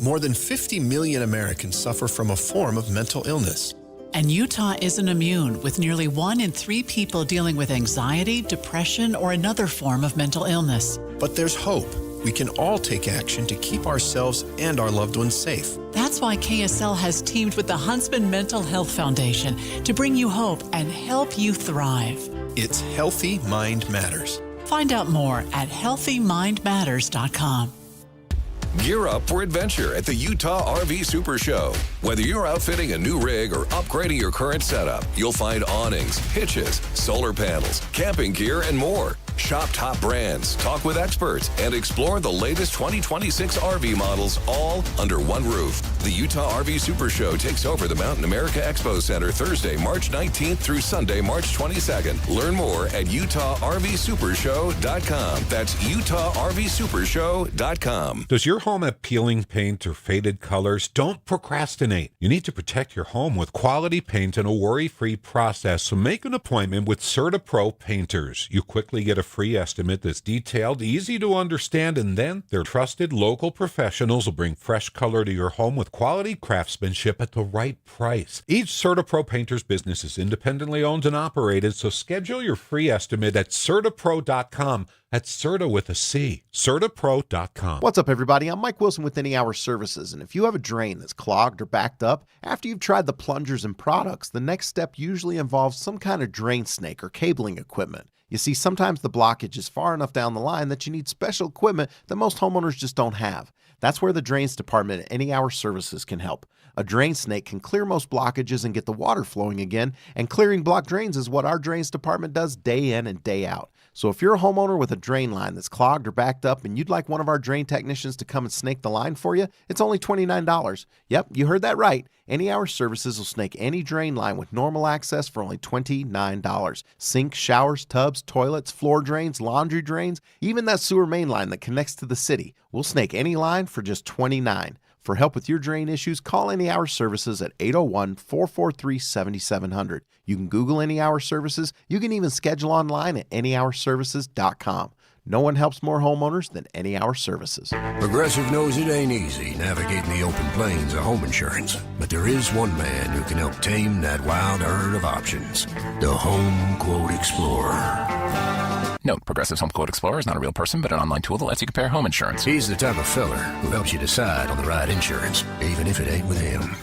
More than 50 million Americans suffer from a form of mental illness. And Utah isn't immune, with nearly 1 in 3 people dealing with anxiety, depression, or another form of mental illness. But there's hope. We can all take action to keep ourselves and our loved ones safe. That's why KSL has teamed with the Huntsman Mental Health Foundation to bring you hope and help you thrive. It's Healthy Mind Matters. Find out more at healthymindmatters.com. Gear up for adventure at the Utah RV Super Show. Whether you're outfitting a new rig or upgrading your current setup, you'll find awnings, hitches, solar panels, camping gear, and more. Shop top brands, talk with experts, and explore the latest 2026 RV models all under one roof. The Utah RV Super Show takes over the Mountain America Expo Center Thursday, March 19th through Sunday, March 22nd. Learn more at UtahRVSupershow.com. That's UtahRVSupershow.com. Does your home have peeling paint or faded colors? Don't procrastinate. You need to protect your home with quality paint and a worry-free process, so make an appointment with CertaPro Painters. You quickly get a free estimate that's detailed, easy to understand, and then their trusted local professionals will bring fresh color to your home with quality craftsmanship at the right price. Each CertaPro Painters business is independently owned and operated, so schedule your free estimate at CertaPro.com. That's Certa with a C. CertaPro.com. What's up, everybody? I'm Mike Wilson with Any Hour Services, and if you have a drain that's clogged or backed up, after you've tried the plungers and products, the next step usually involves some kind of drain snake or cabling equipment. You see, sometimes the blockage is far enough down the line that you need special equipment that most homeowners just don't have. That's where the Drains Department at Any Hour Services can help. A drain snake can clear most blockages and get the water flowing again, and clearing blocked drains is what our Drains Department does day in and day out. So if you're a homeowner with a drain line that's clogged or backed up and you'd like one of our drain technicians to come and snake the line for you, it's only $29. Yep, you heard that right. Any Hour Services will snake any drain line with normal access for only $29. Sinks, showers, tubs, toilets, floor drains, laundry drains, even that sewer main line that connects to the city. We'll snake any line for just $29. For help with your drain issues, call Any Hour Services at 801-443-7700. You can Google Any Hour Services. You can even schedule online at anyhourservices.com. No one helps more homeowners than Any Hour Services. Progressive knows it ain't easy navigating the open plains of home insurance, but there is one man who can help tame that wild herd of options. The Home Quote Explorer. Note, Progressive's Home Quote Explorer is not a real person, but an online tool that lets you compare home insurance. He's the type of feller who helps you decide on the right insurance, even if it ain't with him.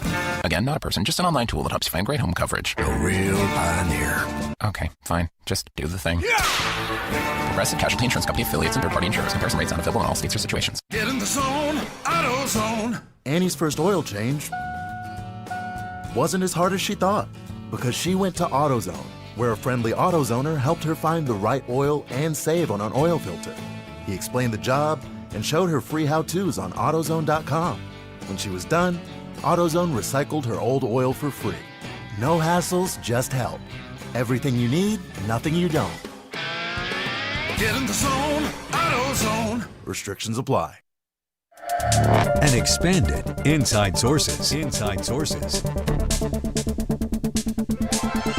Again, not a person, just an online tool that helps you find great home coverage. A real pioneer. Okay, fine. Just do the thing. Progressive Casualty Insurance Company affiliates and third-party insurers. Comparison rates not available in all states or situations. Get in the zone, AutoZone. Annie's first oil change wasn't as hard as she thought because she went to AutoZone, where a friendly AutoZoner helped her find the right oil and save on an oil filter. He explained the job and showed her free how-tos on AutoZone.com. When she was done, AutoZone recycled her old oil for free. No hassles, just help. Everything you need, nothing you don't. Get in the zone, AutoZone. Restrictions apply. And expanded Inside Sources. Inside Sources.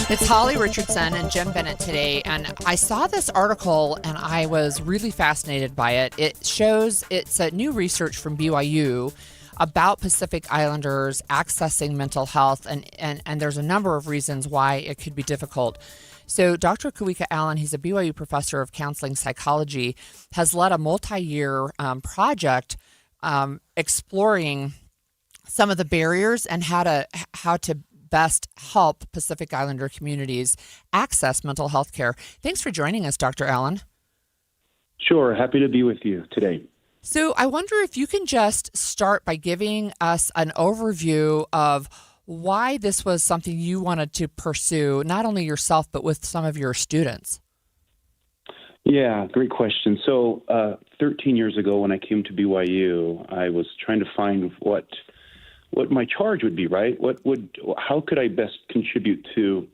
It's Holly Richardson and Jim Bennett today, and I saw this article and I was really fascinated by it. It shows it's a new research from BYU about Pacific Islanders accessing mental health, and there's a number of reasons why it could be difficult. So Dr. Kawika Allen, he's a BYU professor of counseling psychology, has led a multi-year project exploring some of the barriers and how to best help Pacific Islander communities access mental health care. Thanks for joining us, Dr. Allen. Sure, happy to be with you today. So I wonder if you can just start by giving us an overview of why this was something you wanted to pursue, not only yourself, but with some of your students. Yeah, great question. So 13 years ago when I came to BYU, I was trying to find what my charge would be, right? How could I best contribute to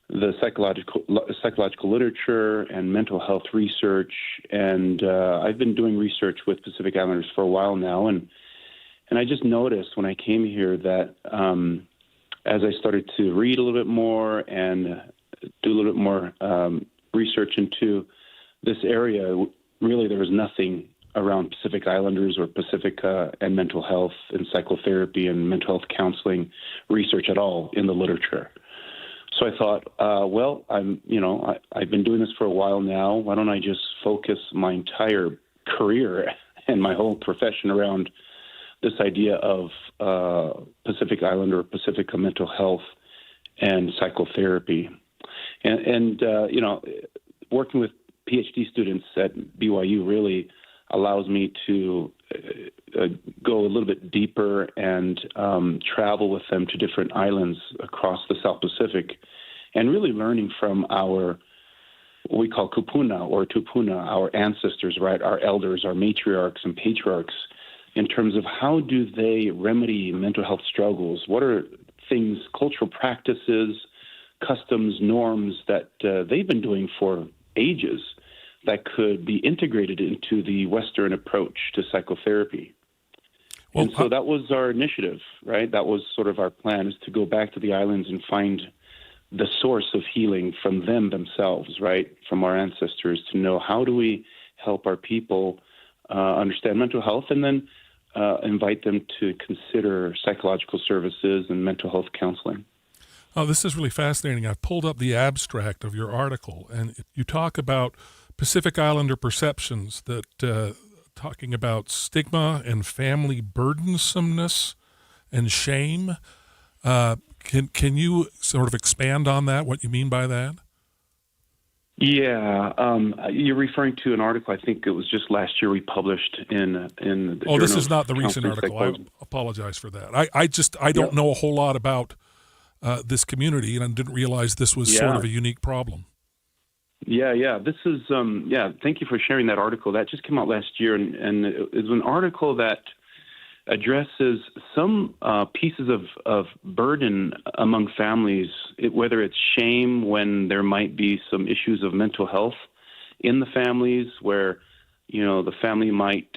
the psychological literature and mental health research? And I've been doing research with Pacific Islanders for a while now, and I just noticed when I came here that as I started to read a little bit more and do a little bit more research into this area, really there was nothing around Pacific Islanders or Pacific and mental health and psychotherapy and mental health counseling research at all in the literature. So I thought, I've been doing this for a while now. Why don't I just focus my entire career and my whole profession around this idea of Pacific Islander, Pacifica mental health and psychotherapy. And working with PhD students at BYU really allows me to go a little bit deeper and travel with them to different islands across the South Pacific and really learning from what we call kupuna or tupuna, our ancestors, right, our elders, our matriarchs and patriarchs, in terms of how do they remedy mental health struggles? What are things, cultural practices, customs, norms that they've been doing for ages that could be integrated into the Western approach to psychotherapy? And so that was our initiative, right? That was sort of our plan, is to go back to the islands and find the source of healing from them themselves, right? From our ancestors, to know how do we help our people understand mental health, and then invite them to consider psychological services and mental health counseling. Oh, this is really fascinating. I've pulled up the abstract of your article, and you talk about Pacific Islander perceptions that talking about stigma and family burdensomeness and shame. Can you sort of expand on that, what you mean by that? Yeah, you're referring to an article, I think it was just last year we published in the Oh, this Journal is not the of recent Counseling article. I apologize for that. I don't know a whole lot about this community, and I didn't realize this was sort of a unique problem. Yeah. This is, thank you for sharing that article. That just came out last year, and it was an article that addresses some pieces of burden among families, whether it's shame when there might be some issues of mental health in the families, where, the family might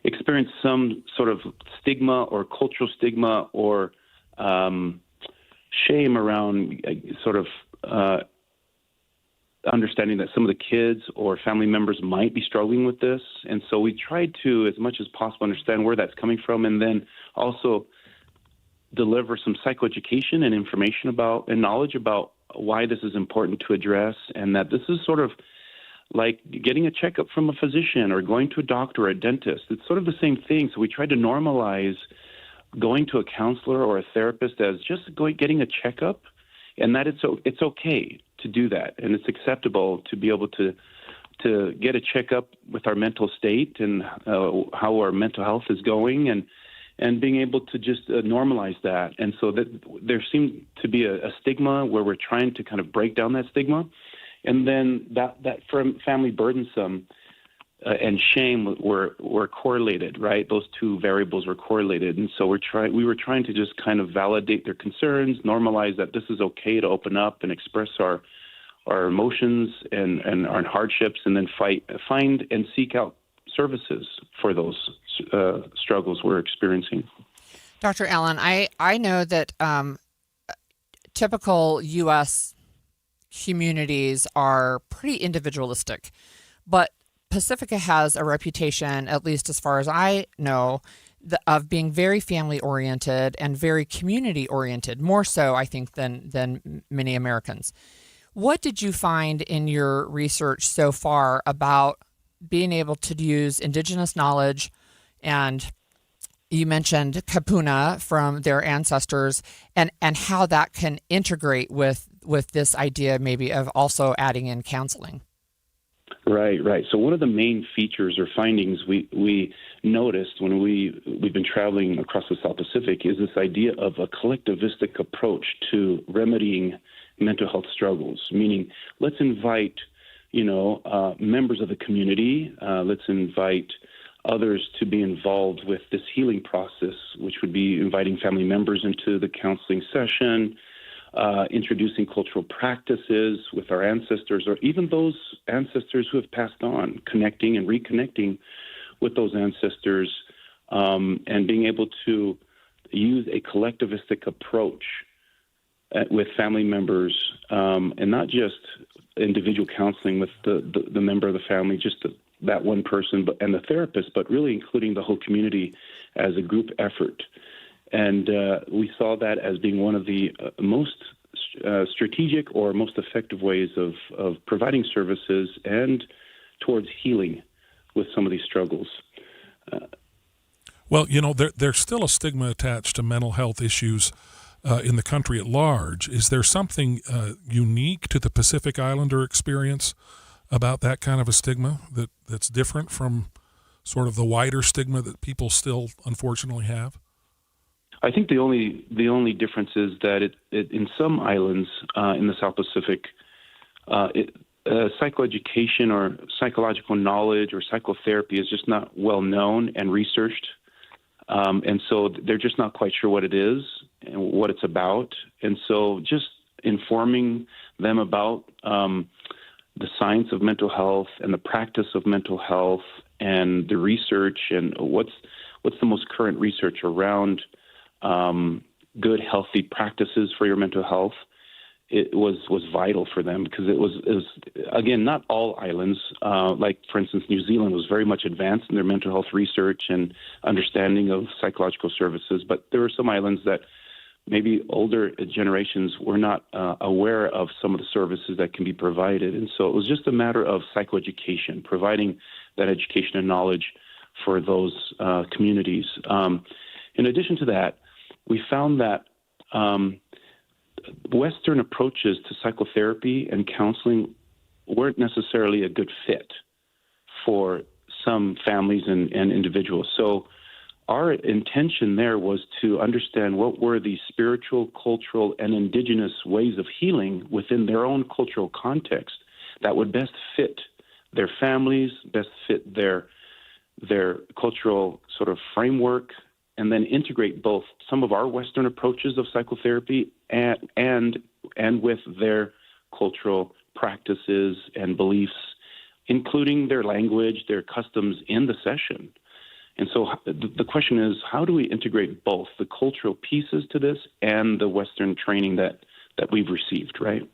experience some sort of stigma or cultural stigma or shame around sort of understanding that some of the kids or family members might be struggling with this. And so we tried to, as much as possible, understand where that's coming from, and then also deliver some psychoeducation and information about and knowledge about why this is important to address, and that this is sort of like getting a checkup from a physician or going to a doctor or a dentist. It's sort of the same thing. So we tried to normalize going to a counselor or a therapist as just getting a checkup, and that it's okay to do that, and it's acceptable to be able to get a checkup with our mental state and how our mental health is going, and being able to just normalize that. And so that there seemed to be a stigma where we're trying to kind of break down that stigma, and then that from family burdensome and shame were correlated, right? Those two variables were correlated. And so we were trying to just kind of validate their concerns, normalize that this is okay to open up and express our emotions and our hardships, and then find and seek out services for those struggles we're experiencing. Dr. Allen, I know that typical U.S. communities are pretty individualistic, but Pacifica has a reputation, at least as far as I know, of being very family-oriented and very community-oriented, more so, I think, than many Americans. What did you find in your research so far about being able to use indigenous knowledge, and you mentioned Kapuna from their ancestors, and how that can integrate with this idea maybe of also adding in counseling. Right. So one of the main features or findings we noticed when we've been traveling across the South Pacific is this idea of a collectivistic approach to remedying mental health struggles, meaning let's invite, members of the community, let's invite others to be involved with this healing process, which would be inviting family members into the counseling session, introducing cultural practices with our ancestors, or even those ancestors who have passed on, connecting and reconnecting with those ancestors, and being able to use a collectivistic approach with family members, and not just individual counseling with the member of the family, just that one person and the therapist, but really including the whole community as a group effort. And we saw that as being one of the most strategic or most effective ways of providing services and towards healing with some of these struggles. Well, there's still a stigma attached to mental health issues in the country at large. Is there something unique to the Pacific Islander experience about that kind of a stigma that's different from sort of the wider stigma that people still unfortunately have? I think the only difference is that it in some islands in the South Pacific, psychoeducation or psychological knowledge or psychotherapy is just not well known and researched, and so they're just not quite sure what it is and what it's about. And so just informing them about the science of mental health and the practice of mental health and the research and what's the most current research around good, healthy practices for your mental health, it was vital for them, because it was again, not all islands, like for instance, New Zealand was very much advanced in their mental health research and understanding of psychological services, but there were some islands that maybe older generations were not aware of some of the services that can be provided. And so it was just a matter of psychoeducation, providing that education and knowledge for those communities. In addition to that, we found that Western approaches to psychotherapy and counseling weren't necessarily a good fit for some families and individuals. So our intention there was to understand what were the spiritual, cultural, and indigenous ways of healing within their own cultural context that would best fit their families, best fit their cultural sort of framework, and then integrate both some of our Western approaches of psychotherapy and with their cultural practices and beliefs, including their language, their customs in the session. And so the question is, how do we integrate both the cultural pieces to this and the Western training that we've received, right?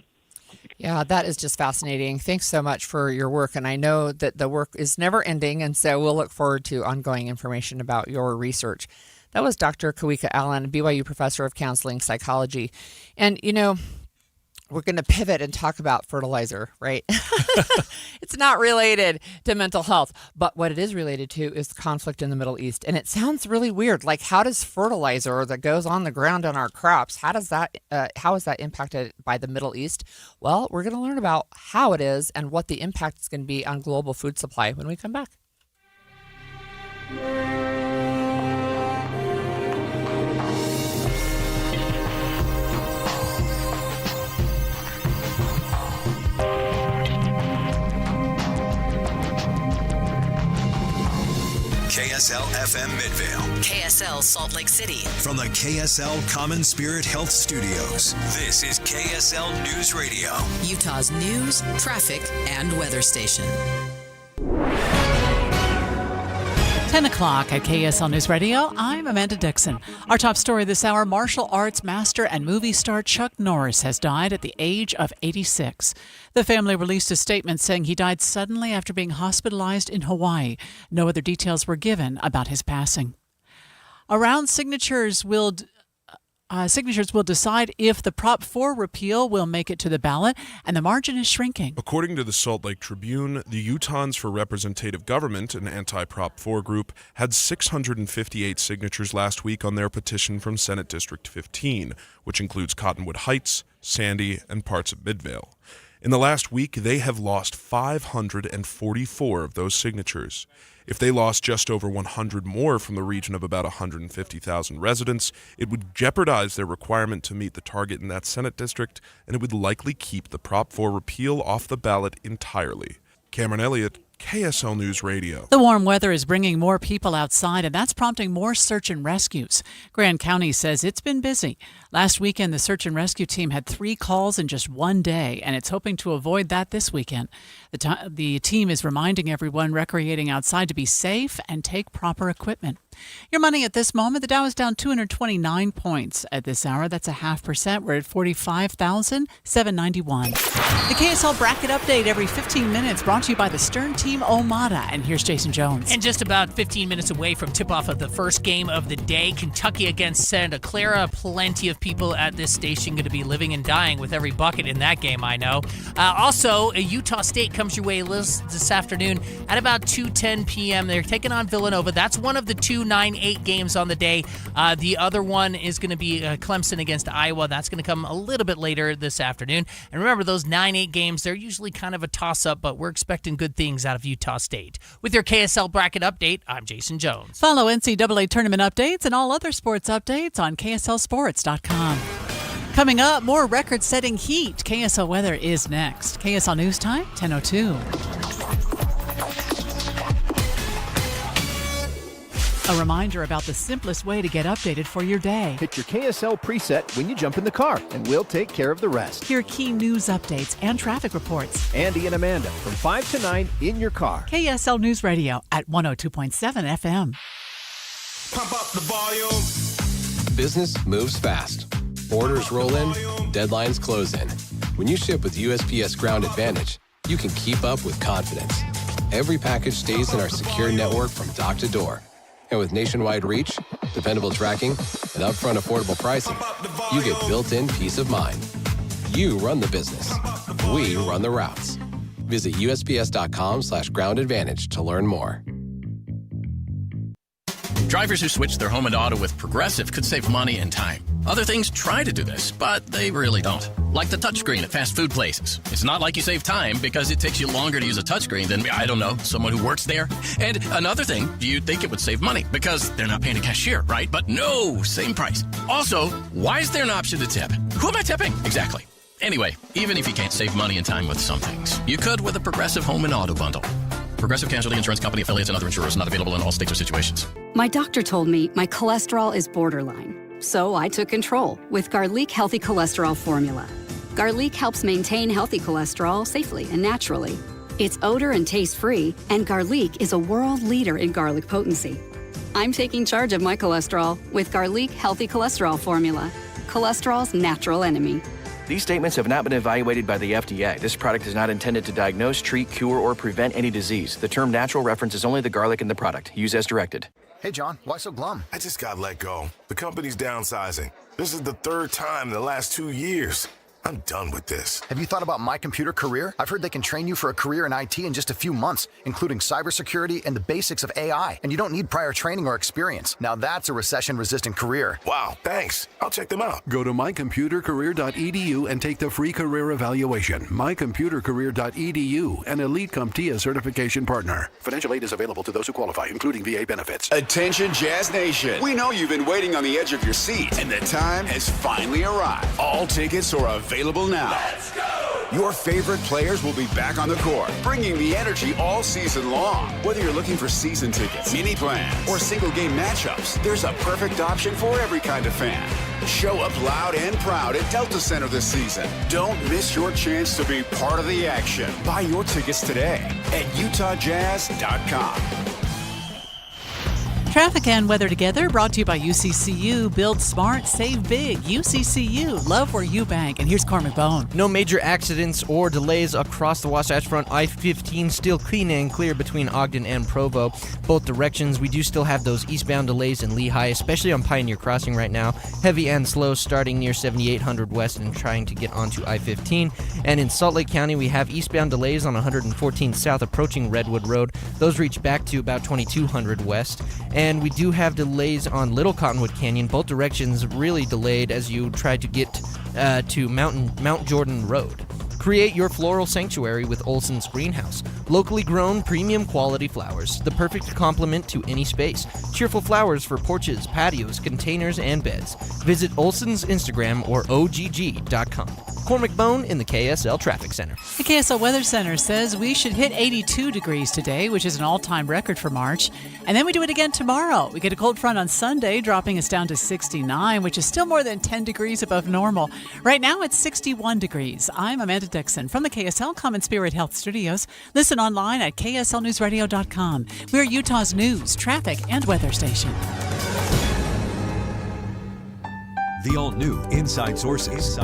Yeah, that is just fascinating. Thanks so much for your work. And I know that the work is never ending, and so we'll look forward to ongoing information about your research. That was Dr. Kawika Allen, BYU professor of counseling psychology. And, we're going to pivot and talk about fertilizer, right? It's not related to mental health, but what it is related to is conflict in the Middle East. And it sounds really weird. Like, how does fertilizer that goes on the ground on our crops, how is that impacted by the Middle East? Well, we're going to learn about how it is and what the impact is going to be on global food supply when we come back. KSL FM Midvale. KSL Salt Lake City. From the KSL Common Spirit Health Studios, this is KSL News Radio. Utah's news, traffic, and weather station. 10 o'clock at KSL News Radio. I'm Amanda Dixon. Our top story this hour, martial arts master and movie star Chuck Norris has died at the age of 86. The family released a statement saying he died suddenly after being hospitalized in Hawaii. No other details were given about his passing. Around signatures signatures will decide if the Prop 4 repeal will make it to the ballot, and the margin is shrinking. According to the Salt Lake Tribune, the Utahns for Representative Government, an anti-Prop 4 group, had 658 signatures last week on their petition from Senate District 15, which includes Cottonwood Heights, Sandy, and parts of Midvale. In the last week, they have lost 544 of those signatures. If they lost just over 100 more from the region of about 150,000 residents, it would jeopardize their requirement to meet the target in that Senate district, and it would likely keep the Prop 4 repeal off the ballot entirely. Cameron Elliott, KSL News Radio. The warm weather is bringing more people outside, and that's prompting more search and rescues. Grand County says it's been busy. Last weekend, the search and rescue team had 3 calls in just one day, and it's hoping to avoid that this weekend. The team is reminding everyone recreating outside to be safe and take proper equipment. Your money at this moment, the Dow is down 229 points at this hour. That's 0.5%. We're at 45,791. The KSL Bracket Update every 15 minutes, brought to you by the Stern Team Omada. And here's Jason Jones. And just about 15 minutes away from tip-off of the first game of the day, Kentucky against Santa Clara. Plenty of people at this station going to be living and dying with every bucket in that game, I know. Also, Utah State comes your way this afternoon at about 2:10 p.m. They're taking on Villanova. That's one of the 2 9-8 games on the day. The other one is going to be Clemson against Iowa. That's going to come a little bit later this afternoon. And remember, those 9-8 games, they're usually kind of a toss-up, but we're expecting good things out of Utah State. With your KSL Bracket Update, I'm Jason Jones. Follow NCAA tournament updates and all other sports updates on KSLSports.com. Coming up, more record-setting heat. KSL weather is next. KSL News Time, 10:02. A reminder about the simplest way to get updated for your day. Hit your KSL preset when you jump in the car, and we'll take care of the rest. Hear key news updates and traffic reports. Andy and Amanda from 5 to 9 in your car. KSL News Radio at 102.7 FM. Pump up the volume. Business moves fast. Orders roll in, deadlines close in. When you ship with USPS Ground Advantage, you can keep up with confidence. Every package stays in our secure network from dock to door. And with nationwide reach, dependable tracking, and upfront affordable pricing, you get built-in peace of mind. You run the business. We run the routes. Visit USPS.com/Ground Advantage to learn more. Drivers who switch their home and auto with Progressive could save money and time. Other things try to do this, but they really don't. Like the touchscreen at fast food places. It's not like you save time because it takes you longer to use a touchscreen than, I don't know, someone who works there. And another thing, you'd think it would save money because they're not paying a cashier, right? But no, same price. Also, why is there an option to tip? Who am I tipping? Exactly. Anyway, even if you can't save money and time with some things, you could with a Progressive home and auto bundle. Progressive Casualty Insurance Company affiliates and other insurers, not available in all states or situations. My doctor told me my cholesterol is borderline. So I took control with Garlic Healthy Cholesterol Formula. Garlic helps maintain healthy cholesterol safely and naturally. It's odor and taste-free, and Garlic is a world leader in garlic potency. I'm taking charge of my cholesterol with Garlic Healthy Cholesterol Formula, cholesterol's natural enemy. These statements have not been evaluated by the FDA. This product is not intended to diagnose, treat, cure, or prevent any disease. The term natural references only the garlic in the product. Use as directed. Hey, John, why so glum? I just got let go. The company's downsizing. This is the 3rd time in the last 2 years. I'm done with this. Have you thought about My Computer Career? I've heard they can train you for a career in IT in just a few months, including cybersecurity and the basics of AI. And you don't need prior training or experience. Now that's a recession-resistant career. Wow, thanks. I'll check them out. Go to mycomputercareer.edu and take the free career evaluation. mycomputercareer.edu, an Elite CompTIA certification partner. Financial aid is available to those who qualify, including VA benefits. Attention, Jazz Nation. We know you've been waiting on the edge of your seat, and the time has finally arrived. All tickets are available now. Let's go! Your favorite players will be back on the court, bringing the energy all season long. Whether you're looking for season tickets, mini plans, or single game matchups, there's a perfect option for every kind of fan. Show up loud and proud at Delta Center this season. Don't miss your chance to be part of the action. Buy your tickets today at UtahJazz.com. Traffic and weather together, brought to you by UCCU. Build smart, save big. UCCU, love where you bank. And here's Cormac Bone. No major accidents or delays across the Wasatch Front. I-15 still clean and clear between Ogden and Provo. Both directions, we do still have those eastbound delays in Lehigh, especially on Pioneer Crossing right now. Heavy and slow starting near 7800 West and trying to get onto I-15. And in Salt Lake County, we have eastbound delays on 114 South approaching Redwood Road. Those reach back to about 2200 West. And we do have delays on Little Cottonwood Canyon. Both directions really delayed as you try to get to Mount Jordan Road. Create your floral sanctuary with Olson's Greenhouse. Locally grown, premium quality flowers. The perfect complement to any space. Cheerful flowers for porches, patios, containers, and beds. Visit Olson's Instagram or OGG.com. Cormac Bone in the KSL Traffic Center. The KSL Weather Center says we should hit 82 degrees today, which is an all-time record for March. And then we do it again tomorrow. We get a cold front on Sunday, dropping us down to 69, which is still more than 10 degrees above normal. Right now, it's 61 degrees. I'm Amanda Dixon from the KSL Common Spirit Health Studios. Listen online at kslnewsradio.com. We're Utah's news, traffic, and weather station. The all-new Inside Sources.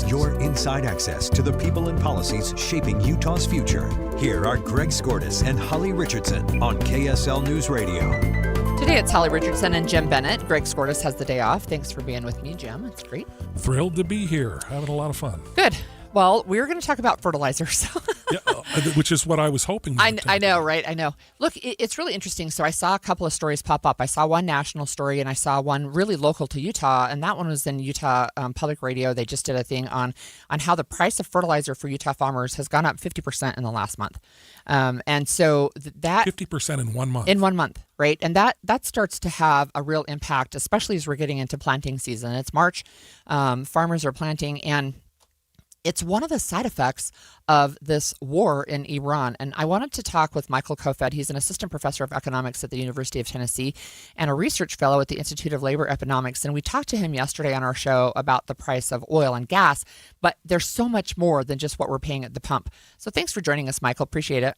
Your inside access to the people and policies shaping Utah's future. Here are Greg Skordas and Holly Richardson on KSL News Radio. Today it's Holly Richardson and Jim Bennett. Greg Skordas has the day off. Thanks for being with me, Jim. It's great. Thrilled to be here. Having a lot of fun. Good. Well, we're going to talk about fertilizers. Yeah, which is what I was hoping. I know, right? I know. Look, it's really interesting. So I saw a couple of stories pop up. I saw one national story and I saw one really local to Utah, and that one was in Utah Public Radio. They just did a thing on how the price of fertilizer for Utah farmers has gone up 50% in the last month. And so that 50% in 1 month. In 1 month, right? And that starts to have a real impact, especially as we're getting into planting season. It's March. Farmers are planting, and it's one of the side effects of this war in Iran. And I wanted to talk with Michael Kofed. He's an assistant professor of economics at the University of Tennessee and a research fellow at the Institute of Labor Economics. And we talked to him yesterday on our show about the price of oil and gas, but there's so much more than just what we're paying at the pump. So thanks for joining us, Michael. Appreciate it.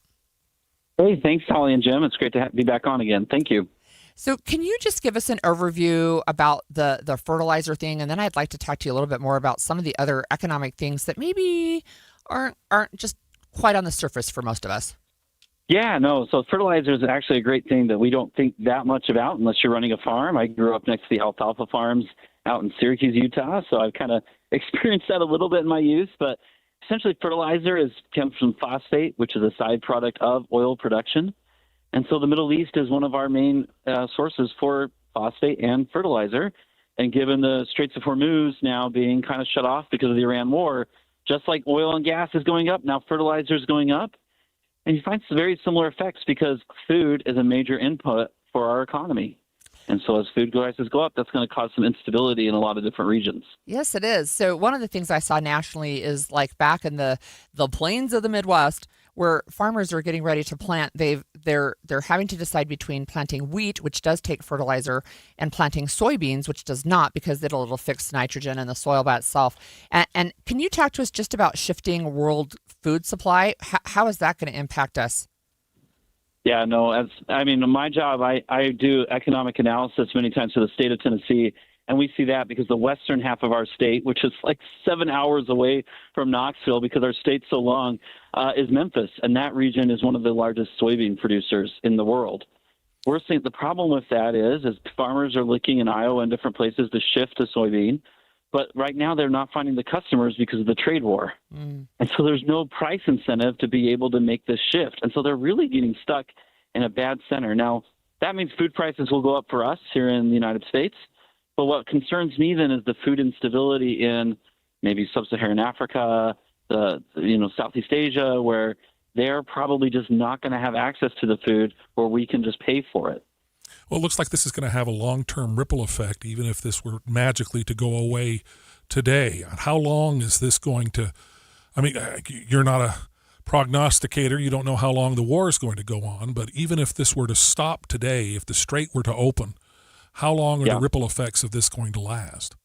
Hey, thanks, Holly and Jim. It's great to be back on again. Thank you. So can you just give us an overview about the fertilizer thing? And then I'd like to talk to you a little bit more about some of the other economic things that maybe aren't just quite on the surface for most of us. Yeah, no. So fertilizer is actually a great thing that we don't think that much about unless you're running a farm. I grew up next to the alfalfa farms out in Syracuse, Utah. So I've kind of experienced that a little bit in my youth. But essentially fertilizer comes from phosphate, which is a side product of oil production. And so the Middle East is one of our main sources for phosphate and fertilizer. And given the Straits of Hormuz now being kind of shut off because of the Iran war, just like oil and gas is going up, now fertilizer is going up. And you find some very similar effects because food is a major input for our economy. And so as food prices go up, that's going to cause some instability in a lot of different regions. Yes, it is. So one of the things I saw nationally is like back in the plains of the Midwest, where farmers are getting ready to plant, they're having to decide between planting wheat, which does take fertilizer, and planting soybeans, which does not, because it'll fix nitrogen in the soil by itself. And can you talk to us just about shifting world food supply? How is that going to impact us? Yeah, no, my job, I do economic analysis many times for the state of Tennessee. And we see that because the western half of our state, which is like 7 hours away from Knoxville because our state's so long, is Memphis. And that region is one of the largest soybean producers in the world. We're seeing the problem with that is farmers are looking in Iowa and different places to shift to soybean. But right now they're not finding the customers because of the trade war. And so there's no price incentive to be able to make this shift. And so they're really getting stuck in a bad center. Now, that means food prices will go up for us here in the United States. But what concerns me then is the food instability in maybe sub-Saharan Africa, Southeast Asia, where they're probably just not going to have access to the food where we can just pay for it. Well, it looks like this is going to have a long-term ripple effect, even if this were magically to go away today. How long is this going to – I mean, you're not a prognosticator. You don't know how long the war is going to go on. But even if this were to stop today, if the strait were to open – how long are the ripple effects of this going to last?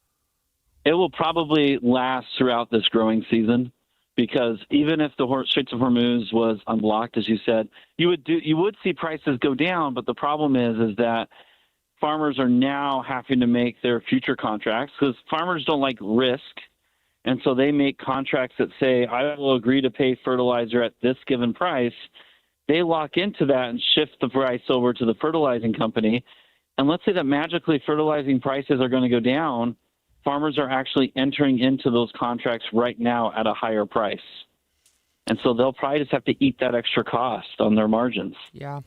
It will probably last throughout this growing season because even if the Straits of Hormuz was unblocked, as you said, you would see prices go down. But the problem is that farmers are now having to make their future contracts because farmers don't like risk. And so they make contracts that say, I will agree to pay fertilizer at this given price. They lock into that and shift the price over to the fertilizing company. And let's say that magically fertilizing prices are going to go down. Farmers are actually entering into those contracts right now at a higher price. And so they'll probably just have to eat that extra cost on their margins. Yeah.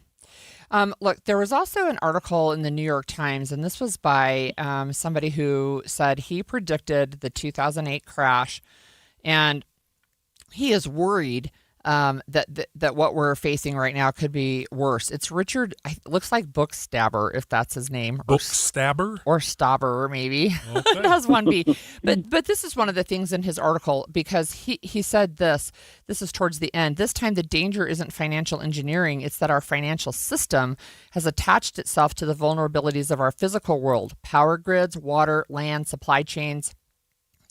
Look, there was also an article in the New York Times, and this was by somebody who said he predicted the 2008 crash, and he is worried that what we're facing right now could be worse. It's Richard, it looks like Bookstabber, if that's his name. Bookstabber? Or Stabber, maybe. Okay. It has one B. But this is one of the things in his article, because he said this is towards the end. This time the danger isn't financial engineering, it's that our financial system has attached itself to the vulnerabilities of our physical world, power grids, water, land, supply chains,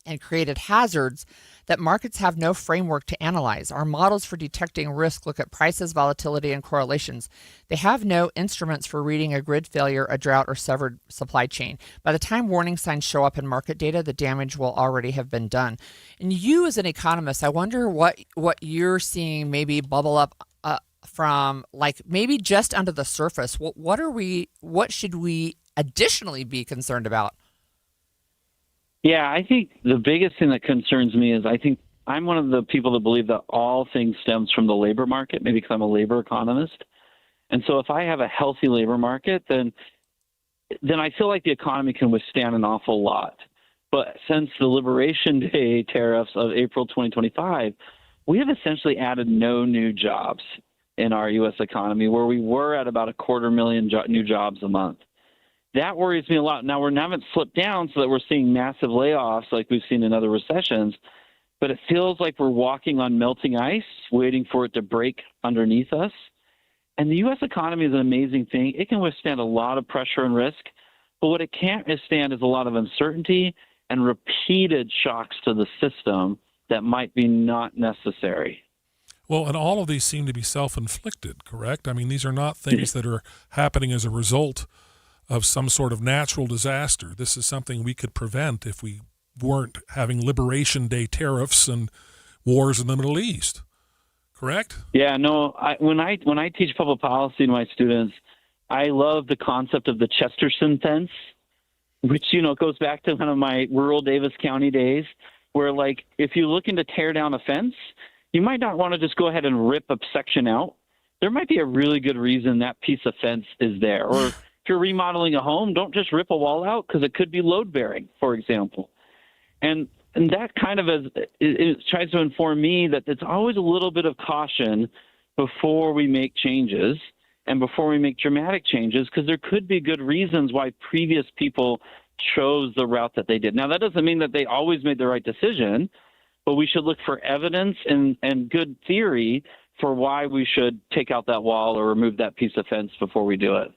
and created hazards that markets have no framework to analyze. Our models for detecting risk look at prices, volatility, and correlations. They have no instruments for reading a grid failure, a drought, or severed supply chain. By the time warning signs show up in market data, the damage will already have been done. And you, as an economist, I wonder what you're seeing maybe bubble up from, like, maybe just under the surface. What should we additionally be concerned about? Yeah, I think the biggest thing that concerns me is I think I'm one of the people that believe that all things stems from the labor market, maybe because I'm a labor economist. And so if I have a healthy labor market, then I feel like the economy can withstand an awful lot. But since the Liberation Day tariffs of April 2025, we have essentially added no new jobs in our U.S. economy, where we were at about 250,000 new jobs a month. That worries me a lot. Now, we haven't slipped down so that we're seeing massive layoffs like we've seen in other recessions, but it feels like we're walking on melting ice, waiting for it to break underneath us. And the U.S. economy is an amazing thing. It can withstand a lot of pressure and risk, but what it can't withstand is a lot of uncertainty and repeated shocks to the system that might be not necessary. Well, and all of these seem to be self-inflicted, correct? I mean, these are not things that are happening as a result of some sort of natural disaster. This is something we could prevent if we weren't having Liberation Day tariffs and wars in the Middle East. Correct? Yeah, no. When I teach public policy to my students, I love the concept of the Chesterton fence, which goes back to one of my rural Davis County days, where like if you're looking to tear down a fence, you might not want to just go ahead and rip a section out. There might be a really good reason that piece of fence is there, or if you're remodeling a home, don't just rip a wall out because it could be load-bearing, for example. And that kind of it tries to inform me that it's always a little bit of caution before we make changes and before we make dramatic changes, because there could be good reasons why previous people chose the route that they did. Now, that doesn't mean that they always made the right decision, but we should look for evidence and good theory for why we should take out that wall or remove that piece of fence before we do it.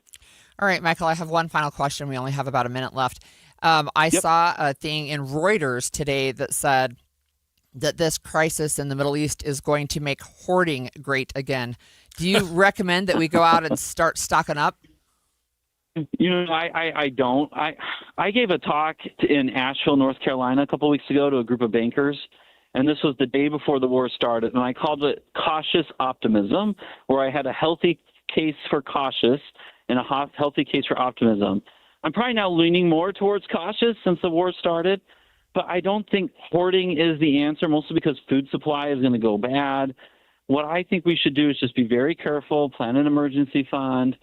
All right, Michael, I have one final question. We only have about a minute left. I saw a thing in Reuters today that said that this crisis in the Middle East is going to make hoarding great again. Do you recommend that we go out and start stocking up? I don't. I gave a talk in Asheville, North Carolina a couple of weeks ago to a group of bankers, and this was the day before the war started, and I called it cautious optimism, where I had a healthy case for cautious and a healthy case for optimism. I'm probably now leaning more towards cautious since the war started, but I don't think hoarding is the answer, mostly because food supply is going to go bad. What I think we should do is just be very careful, plan an emergency fund,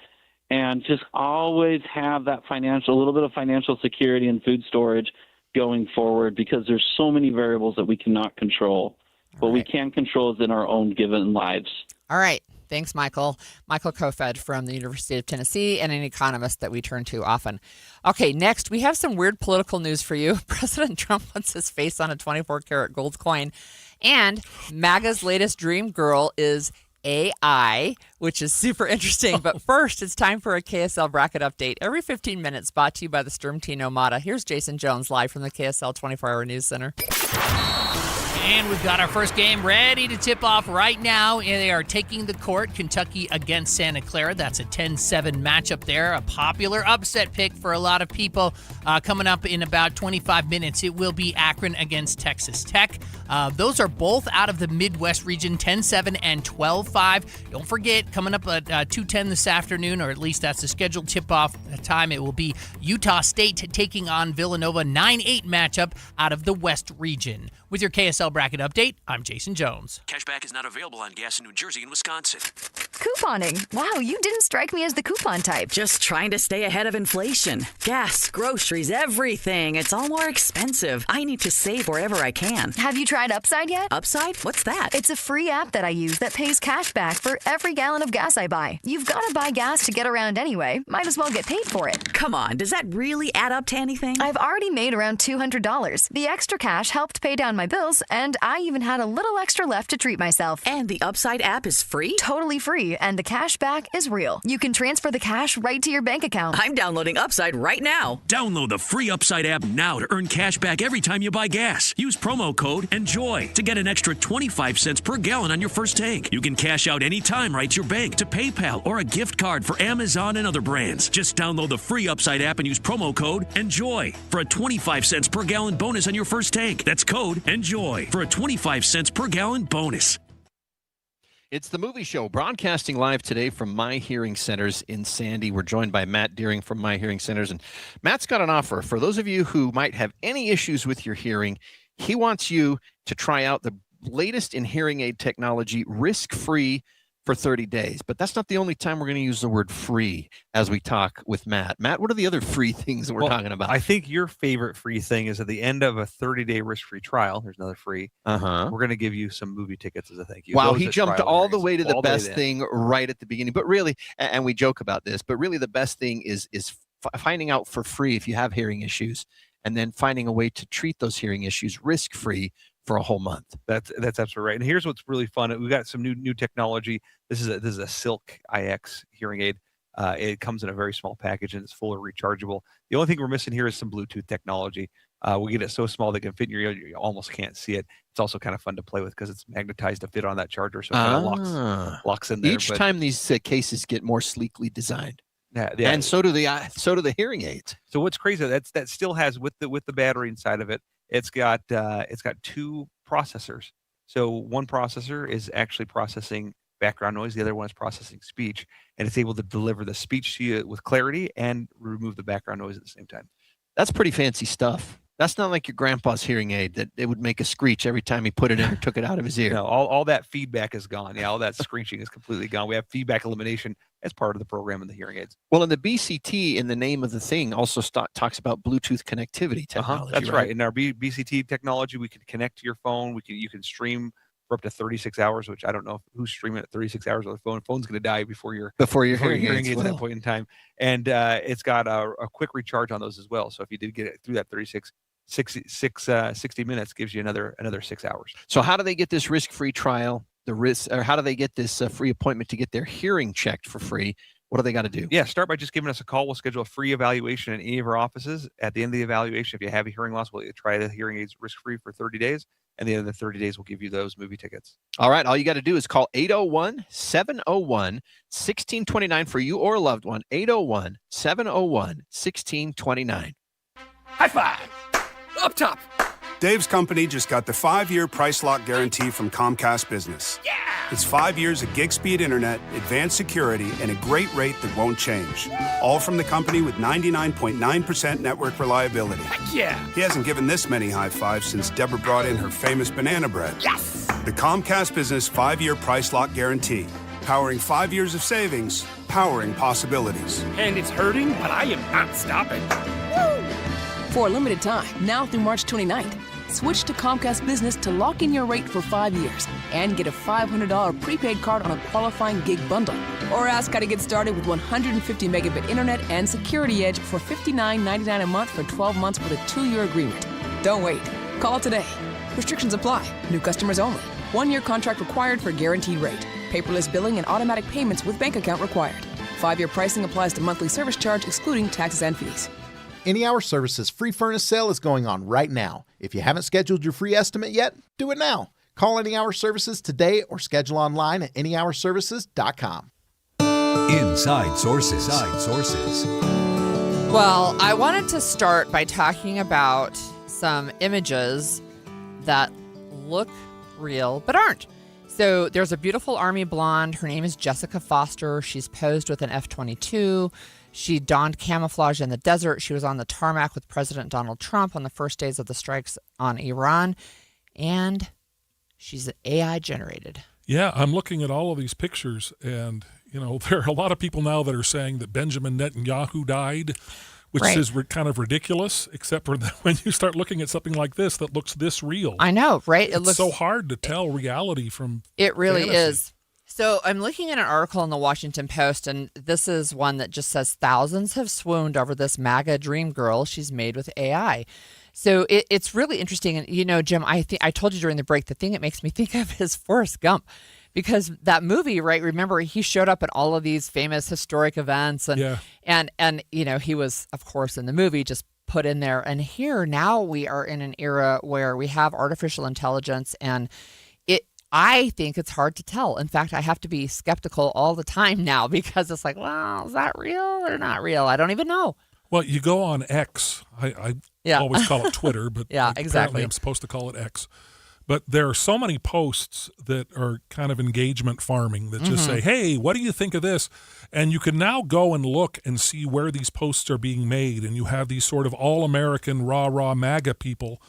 and just always have that a little bit of financial security and food storage going forward, because there's so many variables that we cannot control. What we can control is in our own given lives. All right. Thanks, Michael. Michael Kofed from the University of Tennessee, and an economist that we turn to often. Okay, next, we have some weird political news for you. President Trump wants his face on a 24-karat gold coin, and MAGA's latest dream girl is AI, which is super interesting. But first, it's time for a KSL bracket update. Every 15 minutes, brought to you by the Storm Team Nomada. Here's Jason Jones live from the KSL 24-Hour News Center. And we've got our first game ready to tip off right now. And they are taking the court, Kentucky against Santa Clara. That's a 10-7 matchup there. A popular upset pick for a lot of people. Coming up in about 25 minutes, it will be Akron against Texas Tech. Those are both out of the Midwest region, 10-7 and 12-5. Don't forget, coming up at 2:10 this afternoon, or at least that's the scheduled tip-off time, it will be Utah State taking on Villanova, 9-8 matchup out of the West region. With your KSL bracket update, I'm Jason Jones. Cashback is not available on gas in New Jersey and Wisconsin. Couponing. Wow, you didn't strike me as the coupon type. Just trying to stay ahead of inflation. Gas, groceries, everything. It's all more expensive. I need to save wherever I can. Have you tried Upside yet? Upside? What's that? It's a free app that I use that pays cash back for every gallon of gas I buy. You've got to buy gas to get around anyway. Might as well get paid for it. Come on, does that really add up to anything? I've already made around $200. The extra cash helped pay down my bills, and I even had a little extra left to treat myself. And the Upside app is free? Totally free, and the cash back is real. You can transfer the cash right to your bank account. I'm downloading Upside right now. Download the free Upside app now to earn cash back every time you buy gas. Use promo code ENJOY to get an extra 25 cents per gallon on your first tank. You can cash out anytime right to your bank, to PayPal, or a gift card for Amazon and other brands. Just download the free Upside app and use promo code ENJOY for a 25 cents per gallon bonus on your first tank. That's code ENJOY for a 25 cents per gallon bonus. It's the movie show, broadcasting live today from My Hearing Centers in Sandy. We're joined by Matt Deering from My Hearing Centers. And Matt's got an offer for those of you who might have any issues with your hearing. He wants you to try out the latest in hearing aid technology, risk-free, for 30 days. But that's not the only time we're going to use the word free as we talk with Matt. Matt, what are the other free things that we're talking about? I think your favorite free thing is at the end of a 30-day risk-free trial, there's another free. We're going to give you some movie tickets as a thank you. Wow, he jumped all the way to the best thing right at the beginning. But really, and we joke about this, but really the best thing is finding out for free if you have hearing issues, and then finding a way to treat those hearing issues risk-free for a whole month. That's absolutely right. And here's what's really fun. We've got some new technology. This is a Silk IX hearing aid. It comes in a very small package and it's fully rechargeable. The only thing we're missing here is some Bluetooth technology. We get it so small that it can fit in your ear, you almost can't see it. It's also kind of fun to play with because it's magnetized to fit on that charger, so it kind of locks in there. Each time these cases get more sleekly designed. Yeah. And so do the hearing aids. So what's crazy, that still has with the battery inside of it, it's got two processors. So one processor is actually processing background noise, the other one is processing speech, and it's able to deliver the speech to you with clarity and remove the background noise at the same time. That's pretty fancy stuff. That's not like your grandpa's hearing aid that it would make a screech every time he put it in or took it out of his ear. No, all that feedback is gone. Yeah, all that screeching is completely gone. We have feedback elimination as part of the program in the hearing aids. Well, and the BCT in the name of the thing also talks about Bluetooth connectivity technology. That's right. In our BCT technology, we can connect to your phone. You can stream for up to 36 hours, which I don't know who's streaming at 36 hours on the phone. Phone's going to die before your hearing aids at that point in time. And it's got a quick recharge on those as well. So if you did get it through that 60 minutes, gives you another 6 hours. So how do they get this risk-free trial? How do they get this free appointment to get their hearing checked for free? What do they got to do? Yeah, start by just giving us a call. We'll schedule a free evaluation in any of our offices. At the end of the evaluation, if you have a hearing loss, we'll try the hearing aids risk-free for 30 days. And the end of the 30 days, we'll give you those movie tickets. All right. All you got to do is call 801-701-1629 for you or a loved one. 801-701-1629. High five! Up top! Dave's company just got the 5-year price lock guarantee from Comcast Business. Yeah! It's 5 years of gig speed internet, advanced security, and a great rate that won't change. All from the company with 99.9% network reliability. Heck yeah! He hasn't given this many high fives since Deborah brought in her famous banana bread. Yes! The Comcast Business 5-year price lock guarantee. Powering 5 years of savings, powering possibilities. And it's hurting, but I am not stopping. Woo! For a limited time, now through March 29th, switch to Comcast Business to lock in your rate for 5 years and get a $500 prepaid card on a qualifying gig bundle. Or ask how to get started with 150 megabit internet and Security Edge for $59.99 a month for 12 months with a 2-year agreement. Don't wait. Call today. Restrictions apply. New customers only. 1-year contract required for guaranteed rate. Paperless billing and automatic payments with bank account required. 5-year pricing applies to monthly service charge excluding taxes and fees. Any Hour Services free furnace sale is going on right now. If you haven't scheduled your free estimate yet, do it now. Call Any Hour Services today or schedule online at anyhourservices.com. Inside Sources. Inside Sources. Well, I wanted to start by talking about some images that look real but aren't. So there's a beautiful Army blonde. Her name is Jessica Foster. She's posed with an F-22. She donned camouflage in the desert. She was on the tarmac with President Donald Trump on the first days of the strikes on Iran. And she's AI generated. Yeah, I'm looking at all of these pictures, and there are a lot of people now that are saying that Benjamin Netanyahu died, which is kind of ridiculous, except for when you start looking at something like this that looks this real. I know, right? It looks so hard to tell reality from It really fantasy. is. So I'm looking at an article in the Washington Post, and this is one that just says thousands have swooned over this MAGA dream girl she's made with AI. So it's really interesting. And, Jim, I told you during the break, the thing it makes me think of is Forrest Gump. Because that movie, right? Remember, he showed up at all of these famous historic events, and he was, of course, in the movie just put in there. And here now we are in an era where we have artificial intelligence, and I think it's hard to tell. In fact, I have to be skeptical all the time now because it's like, well, is that real or not real? I don't even know. Well, you go on X. I always call it Twitter, but exactly. Apparently I'm supposed to call it X. But there are so many posts that are kind of engagement farming that just say, hey, what do you think of this? And you can now go and look and see where these posts are being made. And you have these sort of all-American rah-rah MAGA people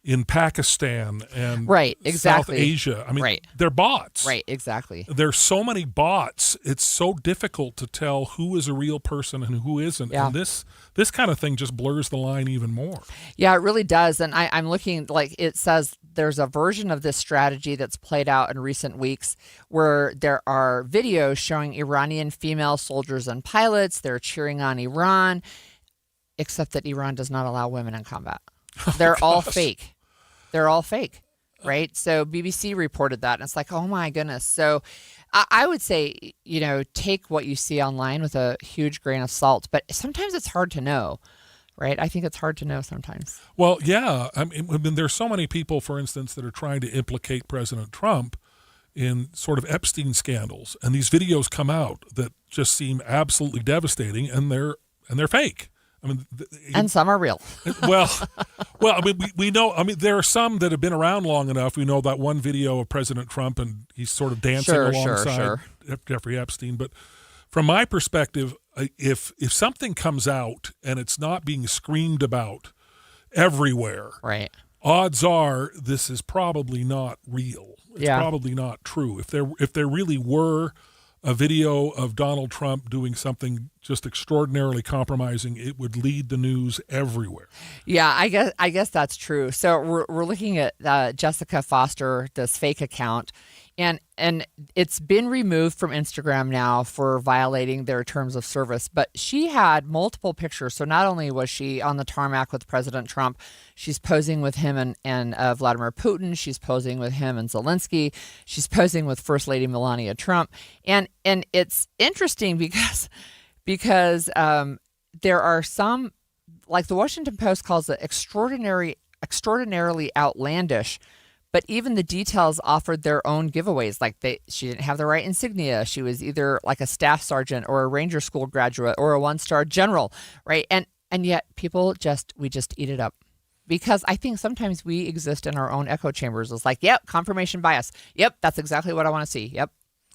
in Pakistan and South Asia. I mean, they're bots. Right, exactly. There's so many bots. It's so difficult to tell who is a real person and who isn't. Yeah. And this kind of thing just blurs the line even more. Yeah, it really does. And I'm looking, like it says there's a version of this strategy that's played out in recent weeks where there are videos showing Iranian female soldiers and pilots. They're cheering on Iran, except that Iran does not allow women in combat. They're all fake. They're all fake, right? So BBC reported that, and it's like, oh my goodness. So I would say, take what you see online with a huge grain of salt, but sometimes it's hard to know, right? I think it's hard to know sometimes. Well, yeah. I mean, there's so many people, for instance, that are trying to implicate President Trump in sort of Epstein scandals, and these videos come out that just seem absolutely devastating, and they're fake. I mean, and some are real. Well, I mean, we know. I mean, there are some that have been around long enough. We know that one video of President Trump, and he's sort of dancing alongside Jeffrey Epstein. But from my perspective, if something comes out and it's not being screamed about everywhere, right? Odds are this is probably not real. It's probably not true. If there really were a video of Donald Trump doing something just extraordinarily compromising, it would lead the news everywhere. Yeah, I guess that's true. So we're looking at Jessica Foster, this fake account, and it's been removed from Instagram now for violating their terms of service. But she had multiple pictures. So not only was she on the tarmac with President Trump, she's posing with him and Vladimir Putin. She's posing with him and Zelensky. She's posing with First Lady Melania Trump. And it's interesting because there are some, like the Washington Post calls it extraordinarily outlandish, but even the details offered their own giveaways. Like she didn't have the right insignia. She was either like a staff sergeant or a Ranger School graduate or a one-star general, right? And yet people we just eat it up. Because I think sometimes we exist in our own echo chambers. It's like, yep, confirmation bias. Yep, that's exactly what I want to see. Yep.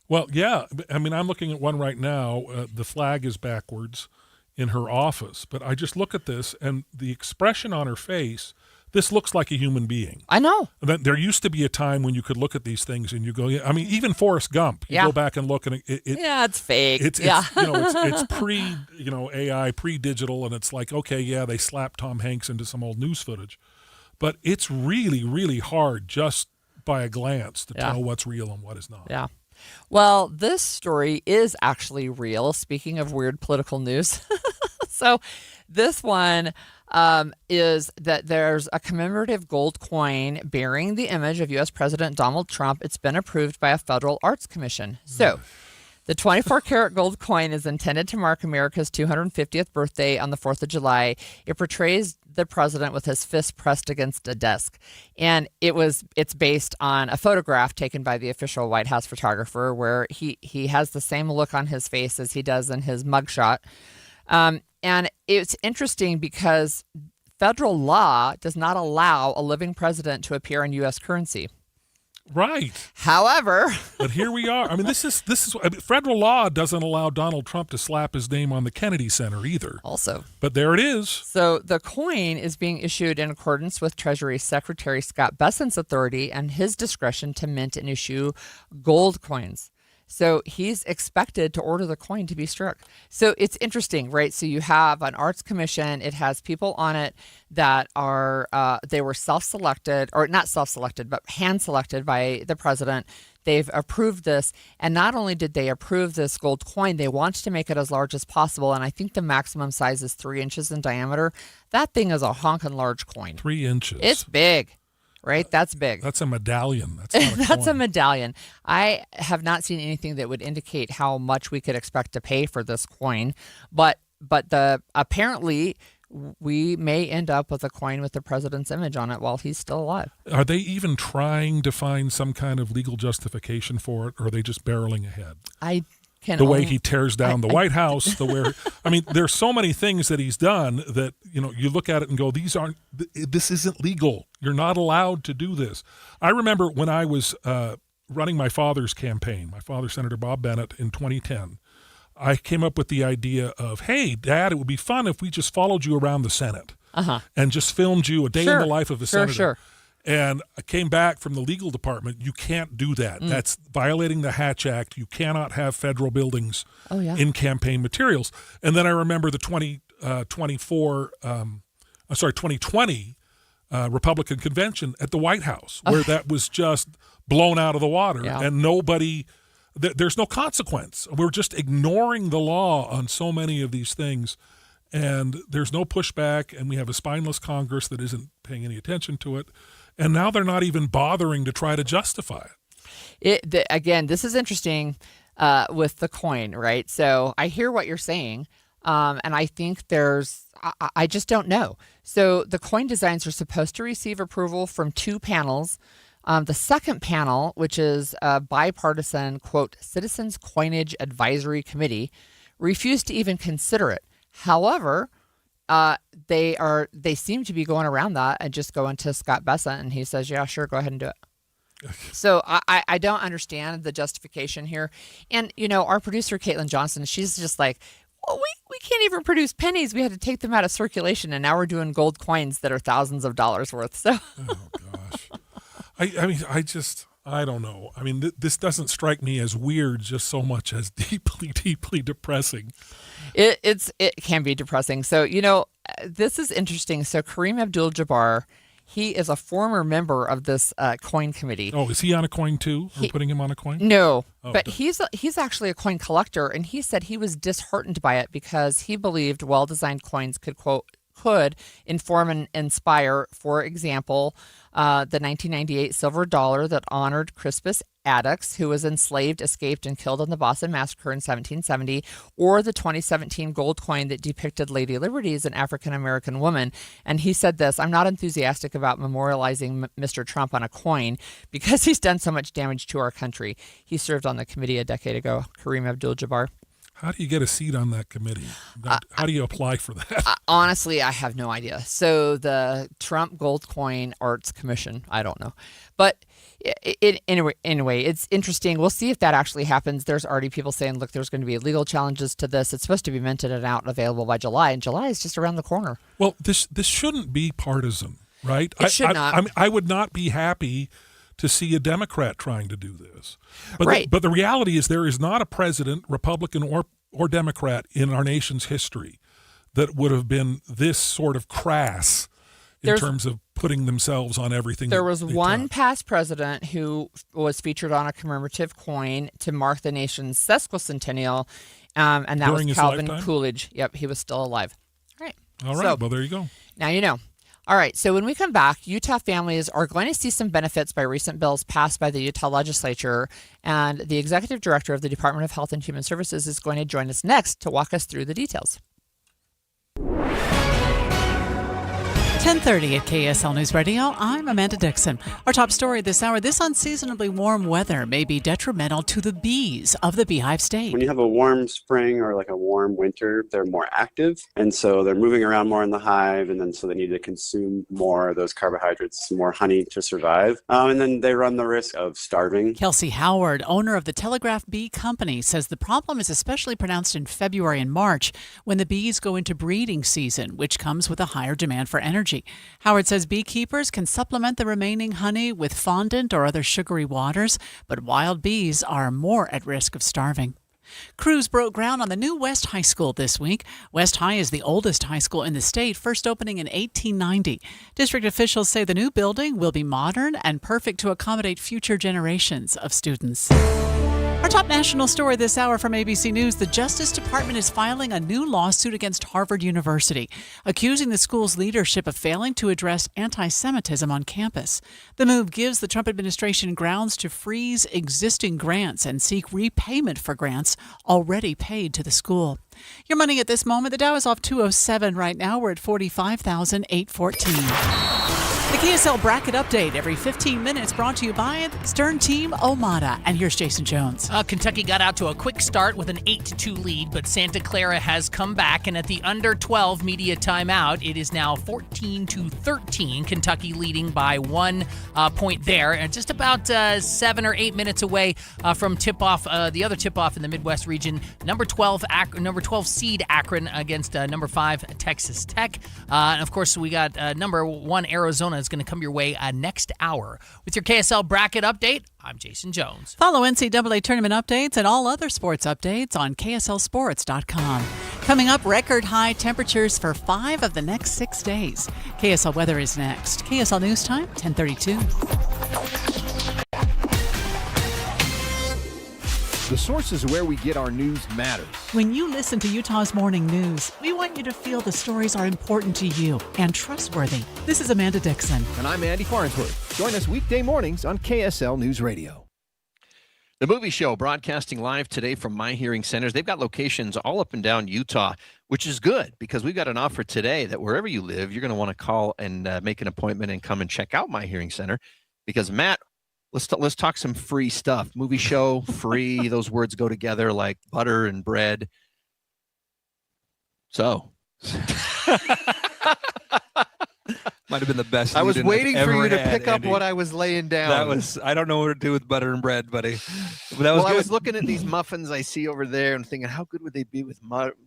Well, yeah. I mean, I'm looking at one right now. The flag is backwards in her office. But I just look at this, and the expression on her face, this looks like a human being. I know. There used to be a time when you could look at these things and you go, I mean, even Forrest Gump, you go back and look, and it's fake. It's pre, AI, pre-digital, and it's like, okay, yeah, they slapped Tom Hanks into some old news footage. But it's really, really hard just by a glance to tell what's real and what is not. Yeah. Well, this story is actually real, speaking of weird political news. So this one is that there's a commemorative gold coin bearing the image of U.S. President Donald Trump. It's been approved by a federal arts commission. So The 24-karat gold coin is intended to mark America's 250th birthday on the 4th of July. It portrays the president with his fist pressed against a desk. And it's based on a photograph taken by the official White House photographer where he has the same look on his face as he does in his mugshot. And it's interesting because federal law does not allow a living president to appear in U.S. currency. Right. However, but here we are. I mean, this is federal law doesn't allow Donald Trump to slap his name on the Kennedy Center either. Also. But there it is. So the coin is being issued in accordance with Treasury Secretary Scott Bessent's authority and his discretion to mint and issue gold coins. So he's expected to order the coin to be struck. So it's interesting, right? So you have an arts commission. It has people on it that are, they were self-selected, or not self-selected, but hand-selected by the president. They've approved this. And not only did they approve this gold coin, they want to make it as large as possible. And I think the maximum size is 3 inches in diameter. That thing is a honking large coin. 3 inches. It's big. Right? That's big. That's a medallion. That's not a That's coin. a medallion. I have not seen anything that would indicate how much we could expect to pay for this coin, but apparently we may end up with a coin with the president's image on it while he's still alive. Are they even trying to find some kind of legal justification for it, or are they just barreling ahead? The way he tears down the White House, I mean, there's so many things that he's done that, you look at it and go, this isn't legal. You're not allowed to do this. I remember when I was running my father's campaign, my father, Senator Bob Bennett, in 2010, I came up with the idea of, hey, Dad, it would be fun if we just followed you around the Senate and just filmed you a day in the life of a senator. Sure. And I came back from the legal department. You can't do that. That's violating the Hatch Act. You cannot have federal buildings in campaign materials. And then I remember the 2020 Republican convention at the White House, where that was just blown out of the water, and nobody. There's no consequence. We're just ignoring the law on so many of these things, and there's no pushback. And we have a spineless Congress that isn't paying any attention to it. And now they're not even bothering to try to justify it. Again, this is interesting with the coin, right? So I hear what you're saying, and I think I just don't know. So the coin designs are supposed to receive approval from 2 panels. The second panel, which is a bipartisan, quote, Citizens Coinage Advisory Committee, refused to even consider it. However, they seem to be going around that and just going to Scott Bessent, and he says, yeah, sure, go ahead and do it. So I don't understand the justification here. And, our producer, Caitlin Johnson, she's just like, well, we can't even produce pennies. We had to take them out of circulation, and now we're doing gold coins that are thousands of dollars worth. So, oh, gosh. I don't know. I mean, this doesn't strike me as weird just so much as deeply, deeply depressing. It can be depressing. So, this is interesting. So Kareem Abdul-Jabbar, he is a former member of this coin committee. Oh, is he on a coin too? Or putting him on a coin? No, but he's actually a coin collector, and he said he was disheartened by it because he believed well-designed coins could inform and inspire. For example, the 1998 silver dollar that honored Crispus Attucks, who was enslaved, escaped, and killed in the Boston Massacre in 1770, or the 2017 gold coin that depicted Lady Liberty as an African-American woman. And he said this, I'm not enthusiastic about memorializing Mr. Trump on a coin because he's done so much damage to our country. He served on the committee a decade ago, Kareem Abdul-Jabbar. How do you get a seat on that committee? How do you apply for that? Honestly, I have no idea. So the Trump Gold Coin Arts Commission, I don't know. But anyway, it's interesting. We'll see if that actually happens. There's already people saying, look, there's going to be legal challenges to this. It's supposed to be minted and out and available by July, and July is just around the corner. Well, this shouldn't be partisan, right? It should not. I would not be happy to see a Democrat trying to do this. But right. But the reality is there is not a president, Republican or Democrat, in our nation's history that would have been this sort of crass in terms of putting themselves on everything. There was one past president who was featured on a commemorative coin to mark the nation's sesquicentennial, and that was Calvin Coolidge. Yep, he was still alive. All right. All right. Well, there you go. Now you know. All right, so when we come back, Utah families are going to see some benefits by recent bills passed by the Utah legislature, and the executive director of the Department of Health and Human Services is going to join us next to walk us through the details. 10:30 at KSL News Radio. I'm Amanda Dixon. Our top story this hour, this unseasonably warm weather may be detrimental to the bees of the Beehive State. When you have a warm spring or like a warm winter, they're more active. And so they're moving around more in the hive. And then so they need to consume more of those carbohydrates, more honey to survive. And then they run the risk of starving. Kelsey Howard, owner of the Telegraph Bee Company, says the problem is especially pronounced in February and March when the bees go into breeding season, which comes with a higher demand for energy. Howard says beekeepers can supplement the remaining honey with fondant or other sugary waters, but wild bees are more at risk of starving. Crews broke ground on the new West High School this week. West High is the oldest high school in the state, first opening in 1890. District officials say the new building will be modern and perfect to accommodate future generations of students. Our top national story this hour from ABC News, the Justice Department is filing a new lawsuit against Harvard University, accusing the school's leadership of failing to address anti-Semitism on campus. The move gives the Trump administration grounds to freeze existing grants and seek repayment for grants already paid to the school. Your money at this moment, the Dow is off 207 right now. We're at 45,814. The KSL Bracket Update every 15 minutes brought to you by Stern Team Omada. And here's Jason Jones. Kentucky got out to a quick start with an 8-2 lead, but Santa Clara has come back, and at the under 12 media timeout, it is now 14-13. Kentucky leading by 1 point there, and just about 7 or 8 minutes away from tip-off, the other tip-off in the Midwest region, number 12 seed Akron against number 5 Texas Tech. And of course, we got number 1 Arizona is going to come your way next hour. With your KSL Bracket Update, I'm Jason Jones. Follow NCAA tournament updates and all other sports updates on KSLSports.com. Coming up, record high temperatures for 5 of the next 6 days. KSL weather is next. KSL News Time, 10:32. The sources where we get our news matters. When you listen to Utah's Morning News, we want you to feel the stories are important to you and trustworthy. This is Amanda Dixon. And I'm Andy Farnsworth. Join us weekday mornings on KSL News Radio. The Movie Show broadcasting live today from My Hearing Centers. They've got locations all up and down Utah, which is good because we've got an offer today that wherever you live, you're going to want to call and make an appointment and come and check out My Hearing Center because Matt, let's talk some free stuff. Movie show, free, those words go together like butter and bread. So. Might have been the best. I was waiting for you to had, pick up Andy. what I was laying down. That was, I don't know what to do with butter and bread, buddy. But that was I good. was looking at these muffins I see over there and thinking, how good would they be with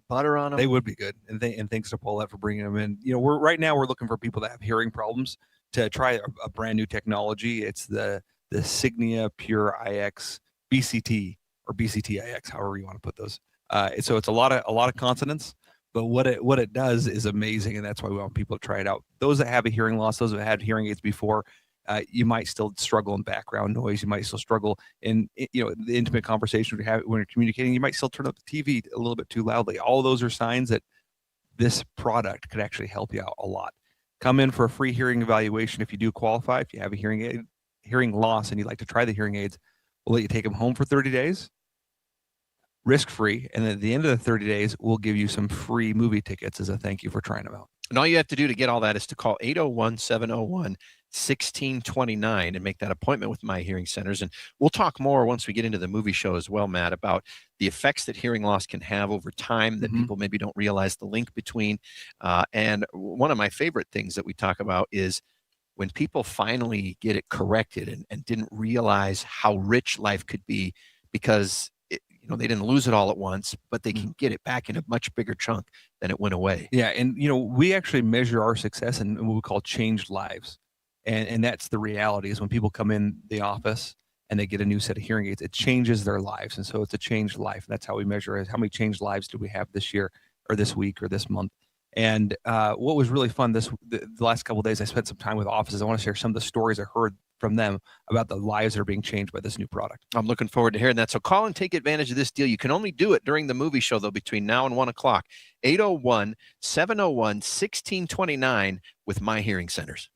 butter on them? They would be good. And thanks to Paulette for bringing them in. You know, right now we're looking for people that have hearing problems to try a brand new technology. It's the Signia Pure IX BCT or BCT IX, however you want to put those. So it's a lot of consonants, but what it does is amazing, and that's why we want people to try it out. Those that have a hearing loss, those that have had hearing aids before, you might still struggle in background noise. You might still struggle in the intimate conversation when you're communicating. You might still turn up the TV a little bit too loudly. All of those are signs that this product could actually help you out a lot. Come in for a free hearing evaluation if you do qualify. If you have a hearing loss and you'd like to try the hearing aids, we'll let you take them home for 30 days, risk-free, and at the end of the 30 days, we'll give you some free movie tickets as a thank you for trying them out. And all you have to do to get all that is to call 801-701-1629 and make that appointment with My Hearing Centers. And we'll talk more once we get into the movie show as well, Matt, about the effects that hearing loss can have over time that people maybe don't realize the link between. And one of my favorite things that we talk about is when people finally get it corrected and didn't realize how rich life could be because they didn't lose it all at once, but they can get it back in a much bigger chunk than it went away. Yeah, and we actually measure our success in what we call changed lives. And that's the reality is when people come in the office and they get a new set of hearing aids, it changes their lives. And so it's a changed life. That's how we measure it. How many changed lives do we have this year or this week or this month? And what was really fun the last couple of days, I spent some time with offices. I want to share some of the stories I heard from them about the lives that are being changed by this new product. I'm looking forward to hearing that. So call and take advantage of this deal. You can only do it during the movie show, though, between now and 1 o'clock. 801-701-1629 with My Hearing Centers.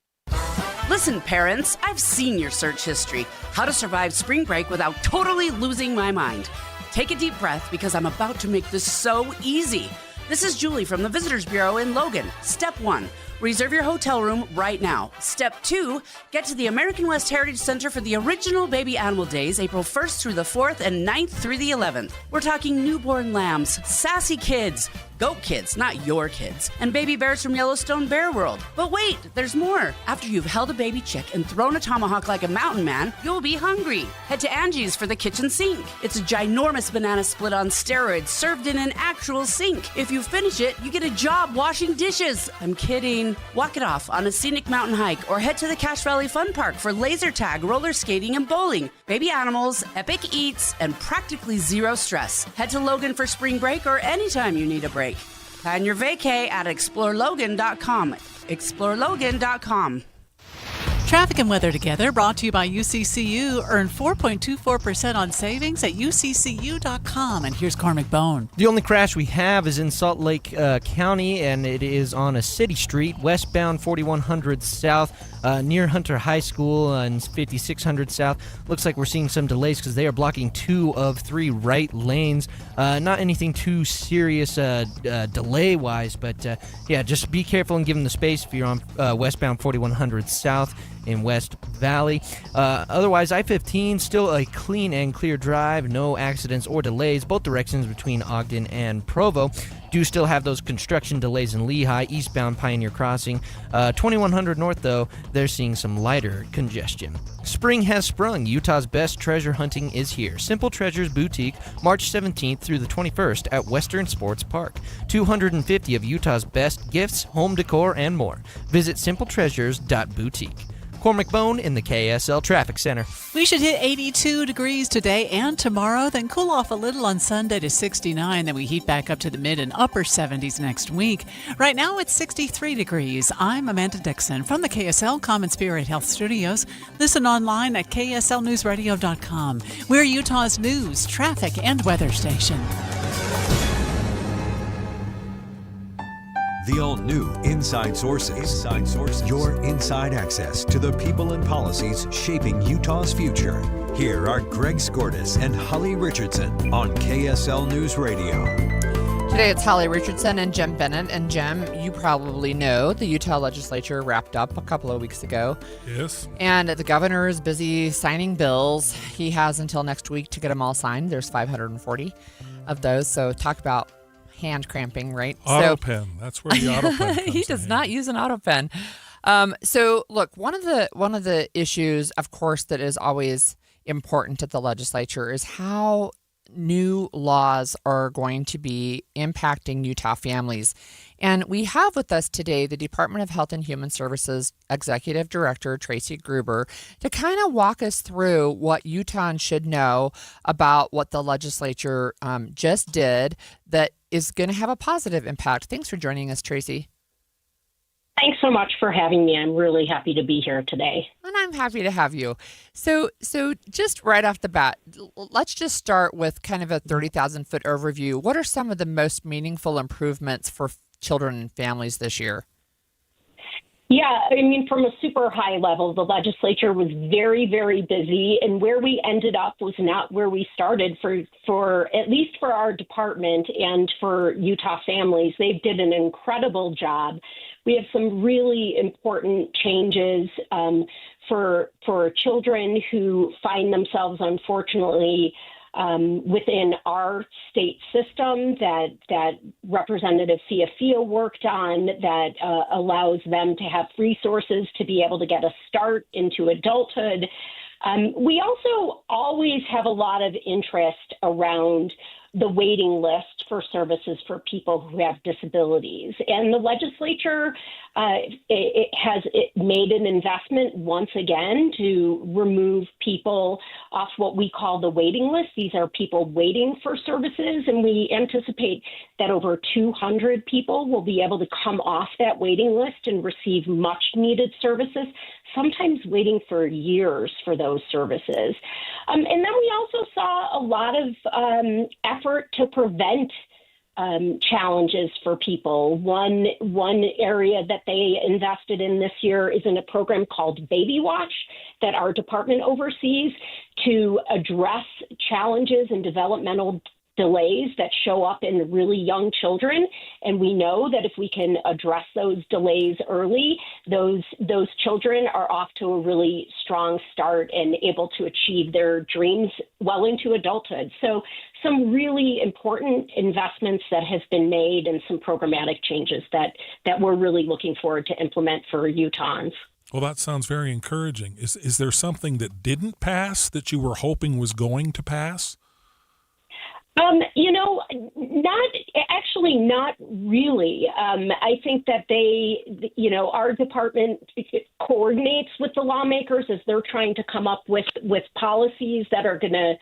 Listen, parents, I've seen your search history. How to survive spring break without totally losing my mind. Take a deep breath because I'm about to make this so easy. This is Julie from the Visitors Bureau in Logan. Step 1, reserve your hotel room right now. Step 2, get to the American West Heritage Center for the original Baby Animal Days, April 1st through the 4th and 9th through the 11th. We're talking newborn lambs, sassy kids, goat kids, not your kids, and baby bears from Yellowstone Bear World. But wait, there's more. After you've held a baby chick and thrown a tomahawk like a mountain man, you'll be hungry. Head to Angie's for the kitchen sink. It's a ginormous banana split on steroids served in an actual sink. If you finish it, you get a job washing dishes. I'm kidding. Walk it off on a scenic mountain hike or head to the Cache Valley Fun Park for laser tag, roller skating, and bowling. Baby animals, epic eats, and practically zero stress. Head to Logan for spring break or anytime you need a break. Plan your vacay at explorelogan.com. explorelogan.com. Traffic and weather together, brought to you by UCCU. Earn 4.24% on savings at uccu.com. And here's Cormac Bone. The only crash we have is in Salt Lake County, and it is on a city street, westbound 4100 South, near Hunter High School and 5600 South. Looks like we're seeing some delays because they are blocking 2 of 3 right lanes. Not anything too serious delay-wise, but yeah, just be careful and give them the space if you're on westbound 4100 South in West Valley. Otherwise, I-15 still a clean and clear drive, no accidents or delays, both directions between Ogden and Provo. Do still have those construction delays in Lehigh, eastbound Pioneer Crossing. 2100 North, though, they're seeing some lighter congestion. Spring has sprung. Utah's best treasure hunting is here. Simple Treasures Boutique, March 17th through the 21st at Western Sports Park. 250 of Utah's best gifts, home decor, and more. Visit simpletreasures.boutique. Cormac Bone in the KSL Traffic Center. We should hit 82 degrees today and tomorrow, then cool off a little on Sunday to 69. Then we heat back up to the mid and upper 70s next week. Right now it's 63 degrees. I'm Amanda Dixon from the KSL Common Spirit Health Studios. Listen online at kslnewsradio.com. We're Utah's news, traffic, and weather station. The all-new Inside Sources. Your inside access to the people and policies shaping Utah's future. Here are Greg Skordas and Holly Richardson on KSL News Radio. Today it's Holly Richardson and Jim Bennett. And Jim, you probably know the Utah legislature wrapped up a couple of weeks ago. Yes. And the governor is busy signing bills. He has until next week to get them all signed. There's 540 of those. So talk about hand cramping, right? Auto pen. That's where the auto pen comes He does not use an auto pen. So look, one of the issues, of course, that is always important at the legislature is how new laws are going to be impacting Utah families. And we have with us today the Department of Health and Human Services Executive Director, Tracy Gruber, to kind of walk us through what Utahns should know about what the legislature just did that is going to have a positive impact. Thanks for joining us, Tracy. Thanks so much for having me. I'm really happy to be here today. And I'm happy to have you. So just right off the bat, let's just start with kind of a 30,000-foot overview. What are some of the most meaningful improvements for children and families this year? Yeah, I mean, from a super high level, the legislature was very, very busy, and where we ended up was not where we started for at least for our department and for Utah families. They did an incredible job. We have some really important changes for children who find themselves, unfortunately, within our state system that Representative Fiafia worked on that allows them to have resources to be able to get a start into adulthood. We also always have a lot of interest around the waiting list for services for people who have disabilities. And the legislature has made an investment once again to remove people off what we call the waiting list. These are people waiting for services, and we anticipate that over 200 people will be able to come off that waiting list and receive much needed services, sometimes waiting for years for those services. And then we also saw a lot of effort to prevent challenges for people. One area that they invested in this year is in a program called Baby Watch that our department oversees to address challenges and developmental delays that show up in really young children. And we know that if we can address those delays early, those children are off to a really strong start and able to achieve their dreams well into adulthood. So some really important investments that have been made and some programmatic changes that we're really looking forward to implement for Utahns. Well, that sounds very encouraging. Is there something that didn't pass that you were hoping was going to pass? Not really. I think that our department coordinates with the lawmakers as they're trying to come up with policies that are going to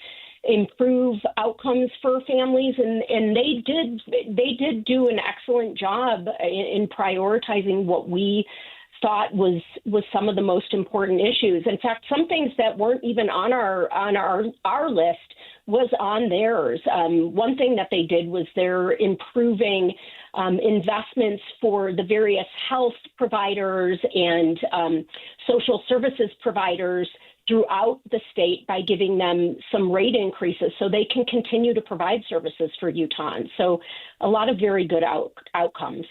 improve outcomes for families, and they did do an excellent job in prioritizing what we thought was some of the most important issues. In fact, some things that weren't even on our list was on theirs. One thing that they did was they're improving investments for the various health providers and social services providers throughout the state by giving them some rate increases so they can continue to provide services for Utahns. So a lot of very good outcomes.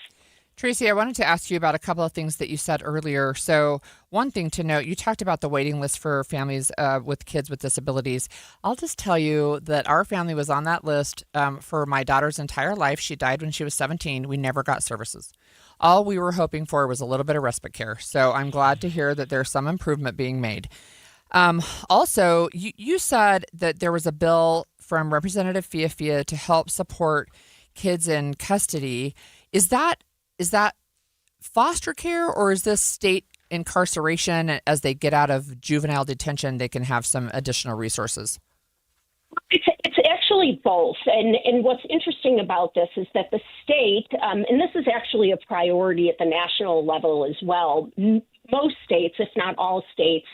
Tracy, I wanted to ask you about a couple of things that you said earlier. So one thing to note, you talked about the waiting list for families with kids with disabilities. I'll just tell you that our family was on that list for my daughter's entire life. She died when she was 17. We never got services. All we were hoping for was a little bit of respite care. So I'm glad to hear that there's some improvement being made. Also, you said that there was a bill from Representative Fiafia to help support kids in custody. Is that foster care, or is this state incarceration? As they get out of juvenile detention, they can have some additional resources? It's actually both. And what's interesting about this is that the state, and this is actually a priority at the national level as well, most states, if not all states,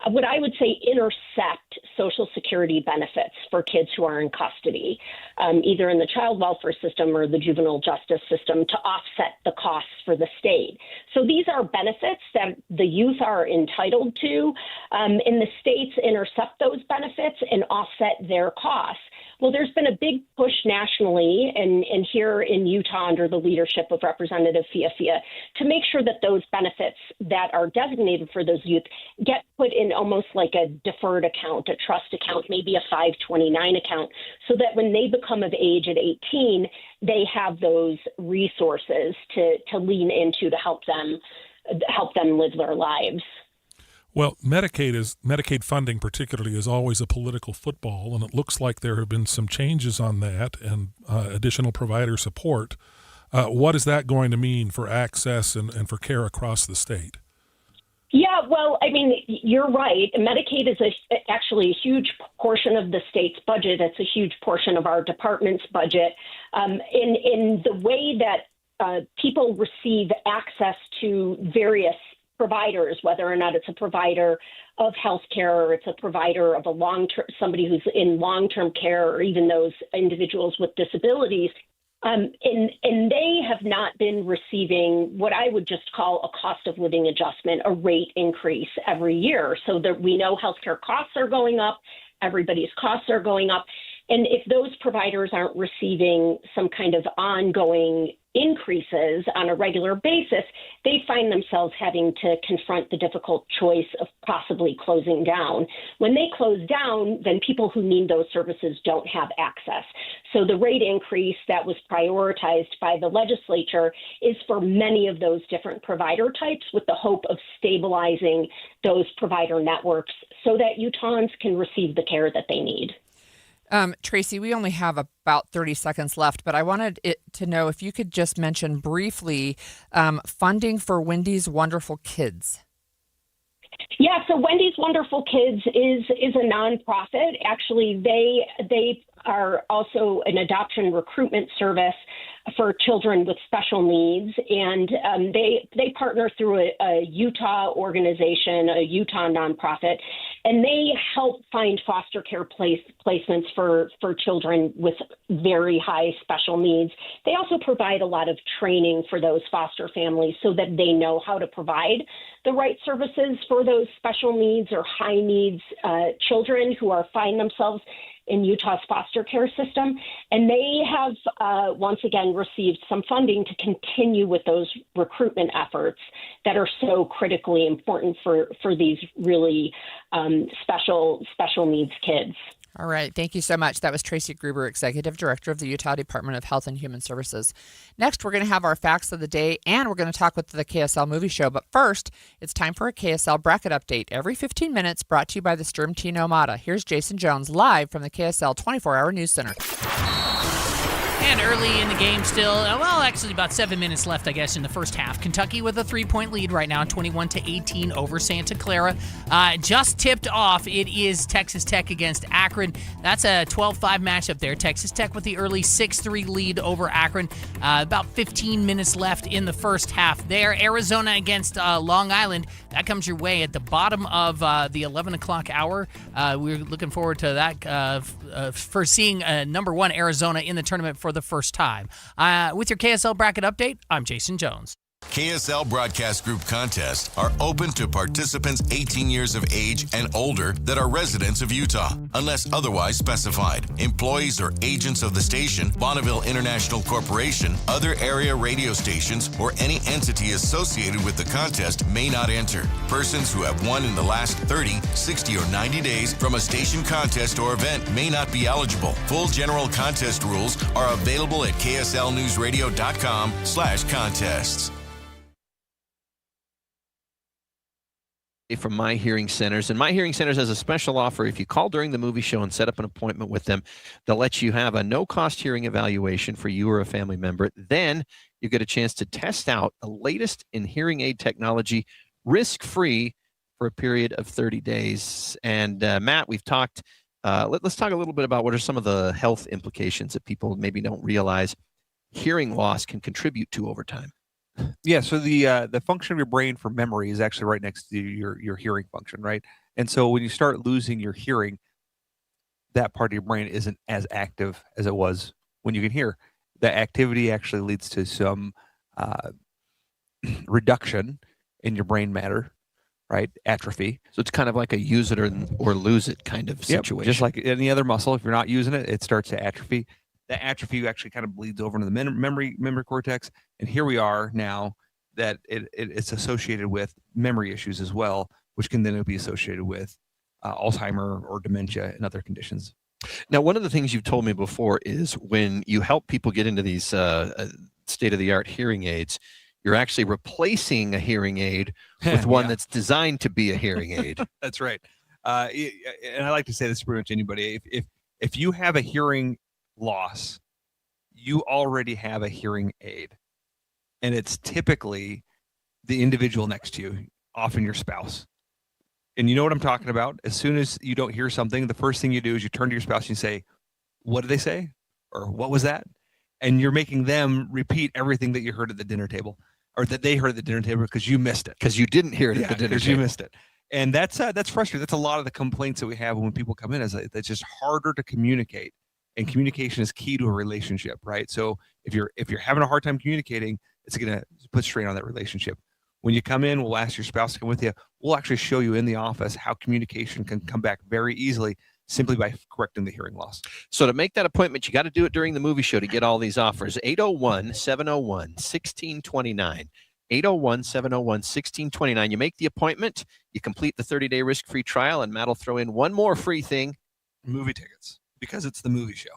what I would say intercept Social Security benefits for kids who are in custody, either in the child welfare system or the juvenile justice system, to offset the costs for the state. So these are benefits that the youth are entitled to, and the states intercept those benefits and offset their costs. Well, there's been a big push nationally and here in Utah under the leadership of Representative Fiafia to make sure that those benefits that are designated for those youth get put in almost like a deferred account, a trust account, maybe a 529 account, so that when they become of age at 18, they have those resources to lean into to help them live their lives. Well, Medicaid funding particularly is always a political football, and it looks like there have been some changes on that and additional provider support. What is that going to mean for access and for care across the state? Yeah, well, I mean, you're right. Medicaid is actually a huge portion of the state's budget. It's a huge portion of our department's budget. In the way that people receive access to various providers, whether or not it's a provider of health care or it's a provider of somebody who's in long-term care, or even those individuals with disabilities. And they have not been receiving what I would just call a cost of living adjustment, a rate increase every year. So that we know healthcare costs are going up, everybody's costs are going up. And if those providers aren't receiving some kind of ongoing increases on a regular basis, they find themselves having to confront the difficult choice of possibly closing down. When they close down, then people who need those services don't have access. So the rate increase that was prioritized by the legislature is for many of those different provider types, with the hope of stabilizing those provider networks so that Utahns can receive the care that they need. Tracy, we only have about 30 seconds left, but I wanted to know if you could just mention briefly funding for Wendy's Wonderful Kids. Yeah, so Wendy's Wonderful Kids is a nonprofit. Actually, they are also an adoption recruitment service for children with special needs, and they partner through a Utah organization, a Utah nonprofit, and they help find foster care placements for children with very high special needs. They also provide a lot of training for those foster families so that they know how to provide the right services for those special needs or high needs children who find themselves in Utah's foster care system. And they have once again received some funding to continue with those recruitment efforts that are so critically important for these really special needs kids. All right. Thank you so much. That was Tracy Gruber, Executive Director of the Utah Department of Health and Human Services. Next, we're going to have our facts of the day, and we're going to talk with the KSL Movie Show. But first, it's time for a KSL bracket update every 15 minutes, brought to you by the Sturm T Nomada. Here's Jason Jones live from the KSL 24-hour News Center. And early in the game still, well, actually about 7 minutes left, I guess, in the first half. Kentucky with a 3-point lead right now, 21-18 over Santa Clara. Just tipped off, it is Texas Tech against Akron. That's a 12-5 matchup there. Texas Tech with the early 6-3 lead over Akron. About 15 minutes left in the first half there. Arizona against Long Island. That comes your way at the bottom of the 11 o'clock hour. We're looking forward to that for seeing number one Arizona in the tournament for the first time. With your KSL bracket update, I'm Jason Jones. KSL Broadcast Group contests are open to participants 18 years of age and older that are residents of Utah, unless otherwise specified. Employees or agents of the station, Bonneville International Corporation, other area radio stations, or any entity associated with the contest may not enter. Persons who have won in the last 30, 60, or 90 days from a station contest or event may not be eligible. Full general contest rules are available at kslnewsradio.com/contests. From My Hearing Centers. And My Hearing Centers has a special offer. If you call during the movie show and set up an appointment with them, they'll let you have a no-cost hearing evaluation for you or a family member. Then you get a chance to test out the latest in hearing aid technology, risk-free, for a period of 30 days. And Matt, we've talked, let's talk a little bit about what are some of the health implications that people maybe don't realize hearing loss can contribute to over time. Yeah, so the function of your brain for memory is actually right next to your hearing function, right? And so when you start losing your hearing, that part of your brain isn't as active as it was when you can hear. The activity actually leads to some reduction in your brain matter, right? Atrophy. So it's kind of like a use it or lose it kind of situation. Just like any other muscle, if you're not using it, it starts to atrophy. That atrophy actually kind of bleeds over into the memory cortex. And here we are now that it's associated with memory issues as well, which can then be associated with Alzheimer or dementia and other conditions. Now, one of the things you've told me before is when you help people get into these state-of-the-art hearing aids, you're actually replacing a hearing aid with one that's designed to be a hearing aid. That's right. And I like to say this to pretty much anybody. If you have a hearing loss, you already have a hearing aid, and it's typically the individual next to you, often your spouse. And you know what I'm talking about? As soon as you don't hear something, the first thing you do is you turn to your spouse and you say, "What did they say?" or "What was that?" And you're making them repeat everything that you heard at the dinner table, or that they heard at the dinner table because you missed it. Because you didn't hear it at the dinner table. Because you missed it. And that's frustrating. That's a lot of the complaints that we have when people come in, is that it's just harder to communicate. And communication is key to a relationship, right? So if you're having a hard time communicating, it's going to put strain on that relationship. When you come in, we'll ask your spouse to come with you. We'll actually show you in the office how communication can come back very easily simply by correcting the hearing loss. So to make that appointment, you got to do it during the movie show to get all these offers. 801-701-1629. 801-701-1629. You make the appointment, you complete the 30-day risk-free trial, and Matt will throw in one more free thing. Movie tickets. Because it's the movie show.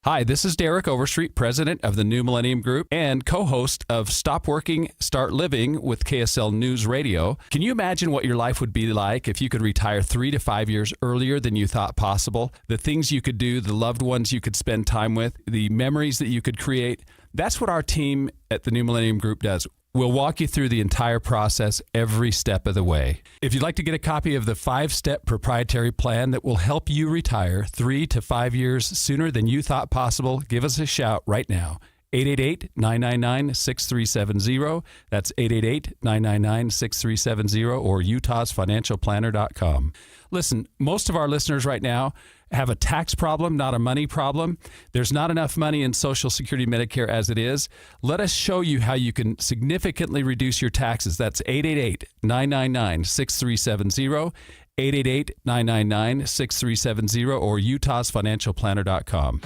Hi, this is Derek Overstreet, president of the New Millennium Group and co-host of Stop Working, Start Living with KSL News Radio. Can you imagine what your life would be like if you could retire 3 to 5 years earlier than you thought possible? The things you could do, the loved ones you could spend time with, the memories that you could create. That's what our team at the New Millennium Group does. We'll walk you through the entire process every step of the way. If you'd like to get a copy of the 5-step proprietary plan that will help you retire 3 to 5 years sooner than you thought possible, give us a shout right now. 888-999-6370. That's 888-999-6370 or utahsfinancialplanner.com. Listen, most of our listeners right now have a tax problem, not a money problem. There's not enough money in Social Security Medicare as it is. Let us show you how you can significantly reduce your taxes. That's 888-999-6370, 888-999-6370 or utahsfinancialplanner.com.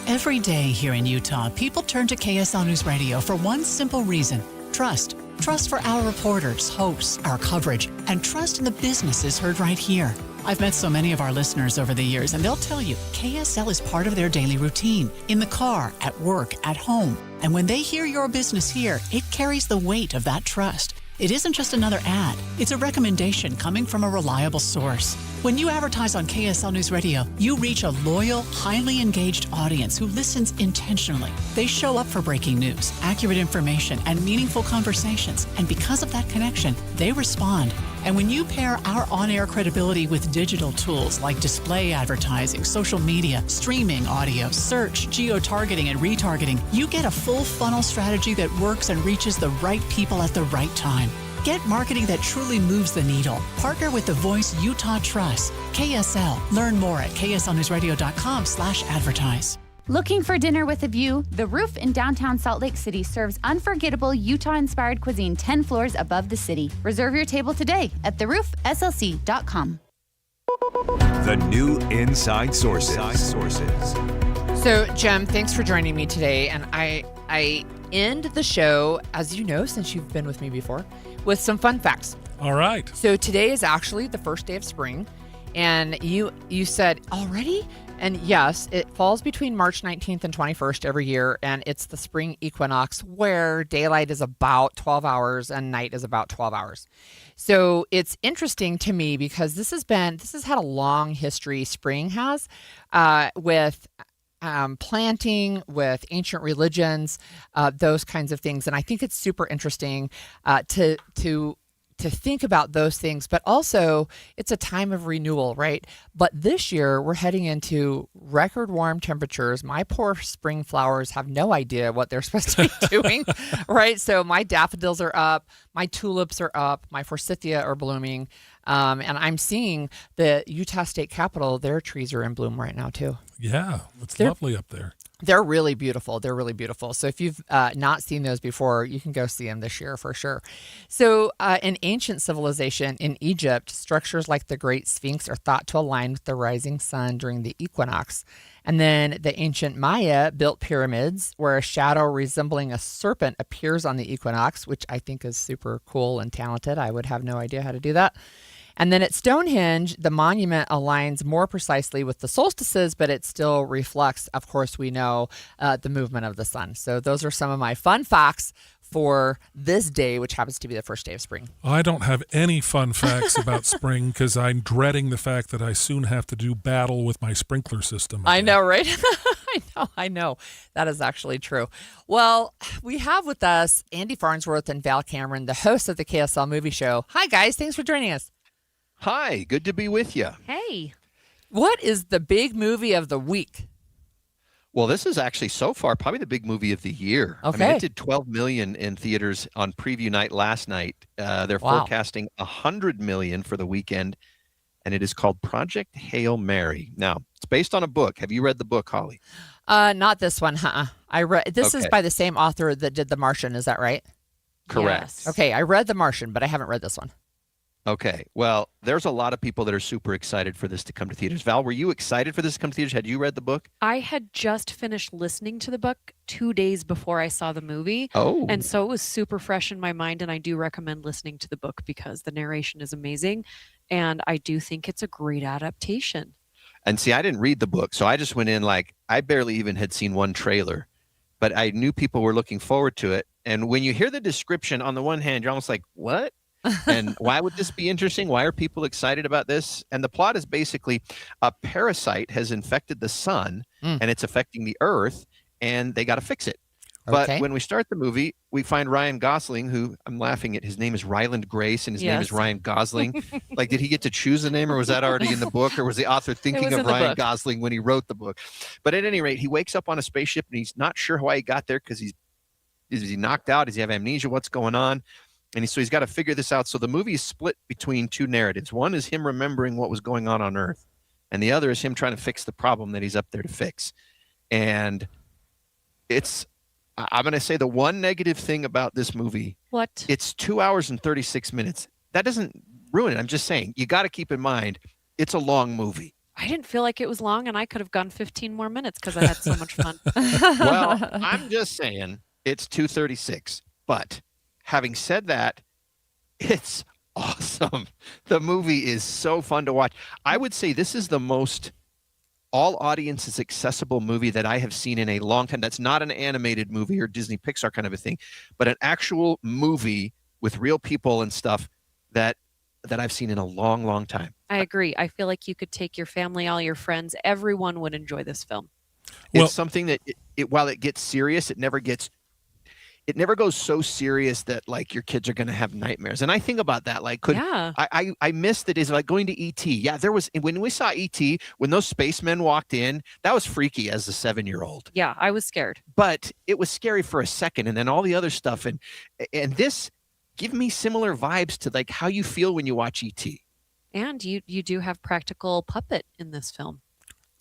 Every day here in Utah, people turn to KSL News Radio for one simple reason: trust. Trust for our reporters, hosts, our coverage, and trust in the businesses heard right here. I've met so many of our listeners over the years, and they'll tell you KSL is part of their daily routine, in the car, at work, at home. And when they hear your business here, it carries the weight of that trust. It isn't just another ad. It's a recommendation coming from a reliable source. When you advertise on KSL News Radio, you reach a loyal, highly engaged audience who listens intentionally. They show up for breaking news, accurate information, and meaningful conversations. And because of that connection, they respond. And when you pair our on-air credibility with digital tools like display advertising, social media, streaming audio, search, geo-targeting, and retargeting, you get a full funnel strategy that works and reaches the right people at the right time. Get marketing that truly moves the needle. Partner with the voice Utah trusts. KSL. Learn more at kslnewsradio.com/advertise. Looking for dinner with a view? The Roof in downtown Salt Lake City serves unforgettable Utah-inspired cuisine 10 floors above the city. Reserve your table today at theroofslc.com. The new Inside Sources. So, Jem, thanks for joining me today. And I end the show, as you know, since you've been with me before, with some fun facts. All right. So today is actually the first day of spring. And you said already? And yes, it falls between March 19th and 21st every year, and it's the spring equinox where daylight is about 12 hours and night is about 12 hours. So it's interesting to me because this has had a long history, spring has, with planting, with ancient religions, those kinds of things. And I think it's super interesting to think about those things, but also it's a time of renewal, right? But this year we're heading into record warm temperatures. My poor spring flowers have no idea what they're supposed to be doing, right? So my daffodils are up, my tulips are up, my forsythia are blooming. And I'm seeing the Utah State Capitol, their trees are in bloom right now too. Yeah, it's lovely up there. They're really beautiful. They're really beautiful. So if you've not seen those before, you can go see them this year for sure. So in ancient civilization in Egypt, structures like the Great Sphinx are thought to align with the rising sun during the equinox. And then the ancient Maya built pyramids where a shadow resembling a serpent appears on the equinox, which I think is super cool and talented. I would have no idea how to do that. And then at Stonehenge, the monument aligns more precisely with the solstices, but it still reflects, of course, we know, the movement of the sun. So those are some of my fun facts for this day, which happens to be the first day of spring. I don't have any fun facts about spring because I'm dreading the fact that I soon have to do battle with my sprinkler system again. I know, right? I know. That is actually true. Well, we have with us Andy Farnsworth and Val Cameron, the hosts of the KSL Movie Show. Hi, guys. Thanks for joining us. Hi, good to be with you. Hey. What is the big movie of the week? Well, this is actually so far probably the big movie of the year. Okay. I mean, it did 12 million in theaters on preview night last night. They're forecasting 100 million for the weekend, and it is called Project Hail Mary. Now, it's based on a book. Have you read the book, Holly? Not this one. I read. This is Okay. by the same author that did The Martian. Is that right? Correct. Yes. Okay, I read The Martian, but I haven't read this one. Okay. Well, there's a lot of people that are super excited for this to come to theaters. Val, were you excited for this to come to theaters? Had you read the book? I had just finished listening to the book 2 days before I saw the movie. Oh. And so it was super fresh in my mind. And I do recommend listening to the book because the narration is amazing. And I do think it's a great adaptation. And see, I didn't read the book, so I just went in like I barely even had seen one trailer, but I knew people were looking forward to it. And when you hear the description, on the one hand, you're almost like, what? And why would this be interesting? Why are people excited about this? And the plot is basically a parasite has infected the sun and it's affecting the earth, and they got to fix it. But Okay. when we start the movie, we find Ryan Gosling, who I'm laughing at. His name is Ryland Grace, and his name is Yes. Ryan Gosling. Like, did he get to choose a name, or was that already in the book, or was the author thinking was of in the Ryan book. Gosling when he wrote the book? But at any rate, he wakes up on a spaceship, and he's not sure why he got there because is he knocked out? Does he have amnesia? What's going on? And so he's got to figure this out. So the movie is split between two narratives. One is him remembering what was going on Earth, and the other is him trying to fix the problem that he's up there to fix. And I'm going to say the one negative thing about this movie, What? it's 2 hours and 36 minutes. That doesn't ruin it. I'm just saying, you got to keep in mind, it's a long movie. I didn't feel like it was long, and I could have gone 15 more minutes because I had so much fun. Well, I'm just saying it's 2:36. But having said that, it's awesome. The movie is so fun to watch. I would say this is the most all audiences accessible movie that I have seen in a long time. That's not an animated movie or Disney Pixar kind of a thing, but an actual movie with real people and stuff that I've seen in a long, long time. I agree. I feel like you could take your family, all your friends, everyone would enjoy this film. It's something that while it gets serious, it never goes so serious that like your kids are going to have nightmares. And I think about that. Like, I miss the days of like going to ET. Yeah, there was, when we saw ET, when those spacemen walked in, that was freaky as a 7-year-old. Yeah, I was scared. But it was scary for a second, and then all the other stuff. And this give me similar vibes to like how you feel when you watch ET. And you do have practical puppet in this film.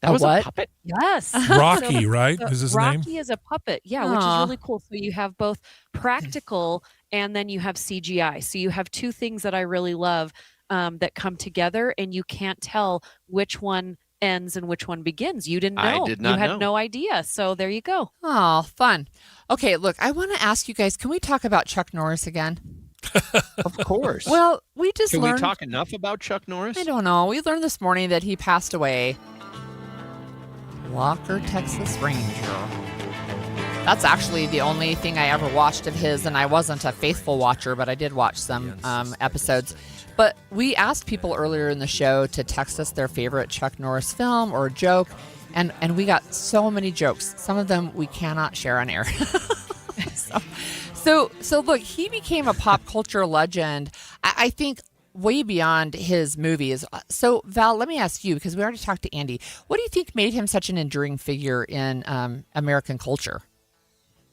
That was a puppet? Yes. Rocky, right? So Is his Rocky name? is a puppet. Yeah, which is Aw. really cool. So you have both practical and then you have CGI. So you have two things that I really love that come together, and you can't tell which one ends and which one begins. You didn't know. I did not You had know. no idea. So there you go. Oh, fun. Okay, look, I want to ask you guys, can we talk about Chuck Norris again? Of course. Well, we just Can learned. we talk enough about Chuck Norris? I don't know. We learned this morning that he passed away. Walker, Texas Ranger. That's actually the only thing I ever watched of his, and I wasn't a faithful watcher, but I did watch some episodes. But we asked people earlier in the show to text us their favorite Chuck Norris film or joke, and we got so many jokes. Some of them we cannot share on air. So look, he became a pop culture legend, I think, way beyond his movies. So, Val, let me ask you, because we already talked to Andy, what do you think made him such an enduring figure in American culture?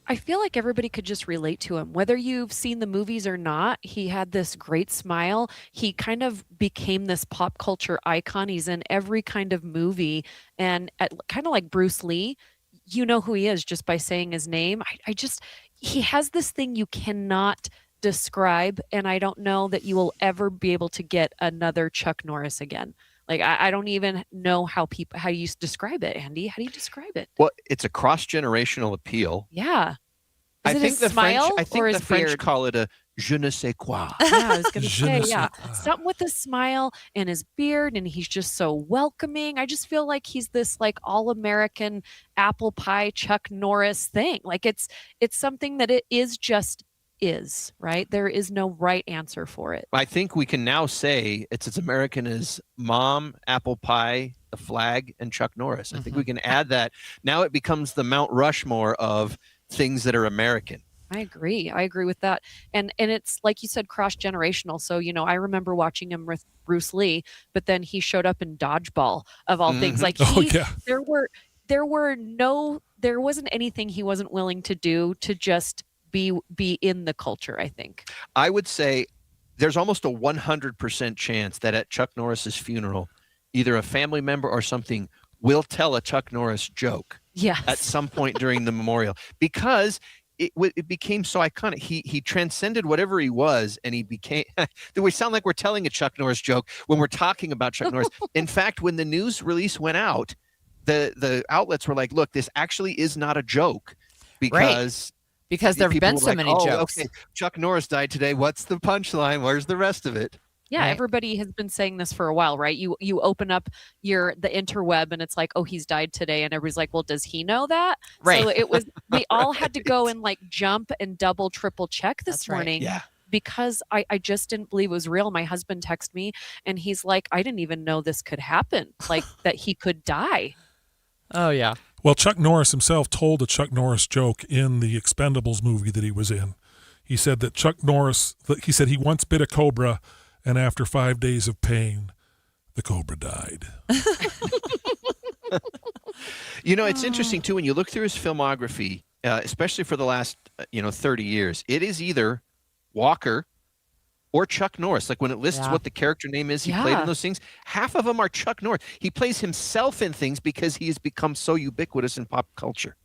I feel like everybody could just relate to him. Whether you've seen the movies or not, he had this great smile. He kind of became this pop culture icon. He's in every kind of movie. And kind of like Bruce Lee, you know who he is just by saying his name. He has this thing you cannot describe, and I don't know that you will ever be able to get another Chuck Norris again. Like, I don't even know how you describe it, Andy. How do you describe it? Well, it's a cross-generational appeal. Yeah. I Is it think his the smile French. I or think his the French beard? call it a je ne sais quoi. Yeah, I was going to Je say, ne sais yeah. quoi. Something with his smile and his beard, and he's just so welcoming. I just feel like he's this like all-American apple pie Chuck Norris thing. Like it's something that it is just is, right? There is no right answer for it. I think we can now say it's as American as Mom, Apple Pie, the Flag, and Chuck Norris. I think we can add that. Now it becomes the Mount Rushmore of things that are American. I agree with that. And it's like you said, cross-generational. So, I remember watching him with Bruce Lee, but then he showed up in Dodgeball of all things. Like there wasn't anything he wasn't willing to do to just be in the culture, I think. I would say there's almost a 100% chance that at Chuck Norris's funeral, either a family member or something will tell a Chuck Norris joke at some point during the memorial, because it became so iconic. He transcended whatever he was, and he became. We sound like we're telling a Chuck Norris joke when we're talking about Chuck Norris. In fact, when the news release went out, the outlets were like, "Look, this actually is not a joke," because there have people been were so like, many "Oh, jokes. Okay, Chuck Norris died today. What's the punchline? Where's the rest of it?" Yeah, Right. everybody has been saying this for a while, right? You open up the interweb and it's like, oh, he's died today, and everybody's like, well, does he know that? Right. So it was we all had to go and like jump and double, triple check this That's right. morning. Yeah. Because I just didn't believe it was real. My husband texted me and he's like, I didn't even know this could happen, like that he could die. Oh, yeah. Well, Chuck Norris himself told a Chuck Norris joke in the Expendables movie that he was in. He said that he said he once bit a cobra, and after 5 days of pain, the cobra died. You know, it's interesting, too, when you look through his filmography, especially for the last, 30 years, it is either Walker or Chuck Norris. Like when it lists Yeah. what the character name is he played Yeah. in those things, half of them are Chuck Norris. He plays himself in things because he has become so ubiquitous in pop culture.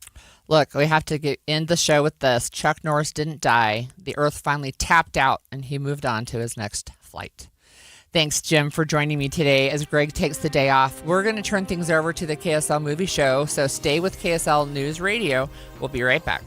Look, we have to end the show with this. Chuck Norris didn't die. The Earth finally tapped out, and he moved on to his next flight. Thanks, Jim, for joining me today as Greg takes the day off. We're going to turn things over to the KSL Movie Show, so stay with KSL News Radio. We'll be right back.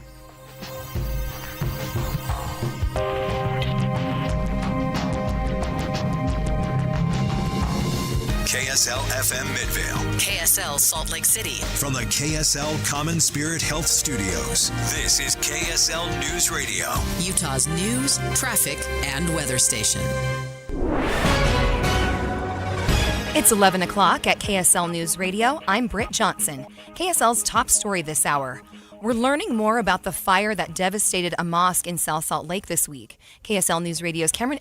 KSL FM Midvale. KSL Salt Lake City. From the KSL Common Spirit Health Studios, this is KSL News Radio. Utah's news, traffic, and weather station. It's 11 o'clock at KSL News Radio. I'm Britt Johnson. KSL's top story this hour. We're learning more about the fire that devastated a mosque in South Salt Lake this week. KSL News Radio's Cameron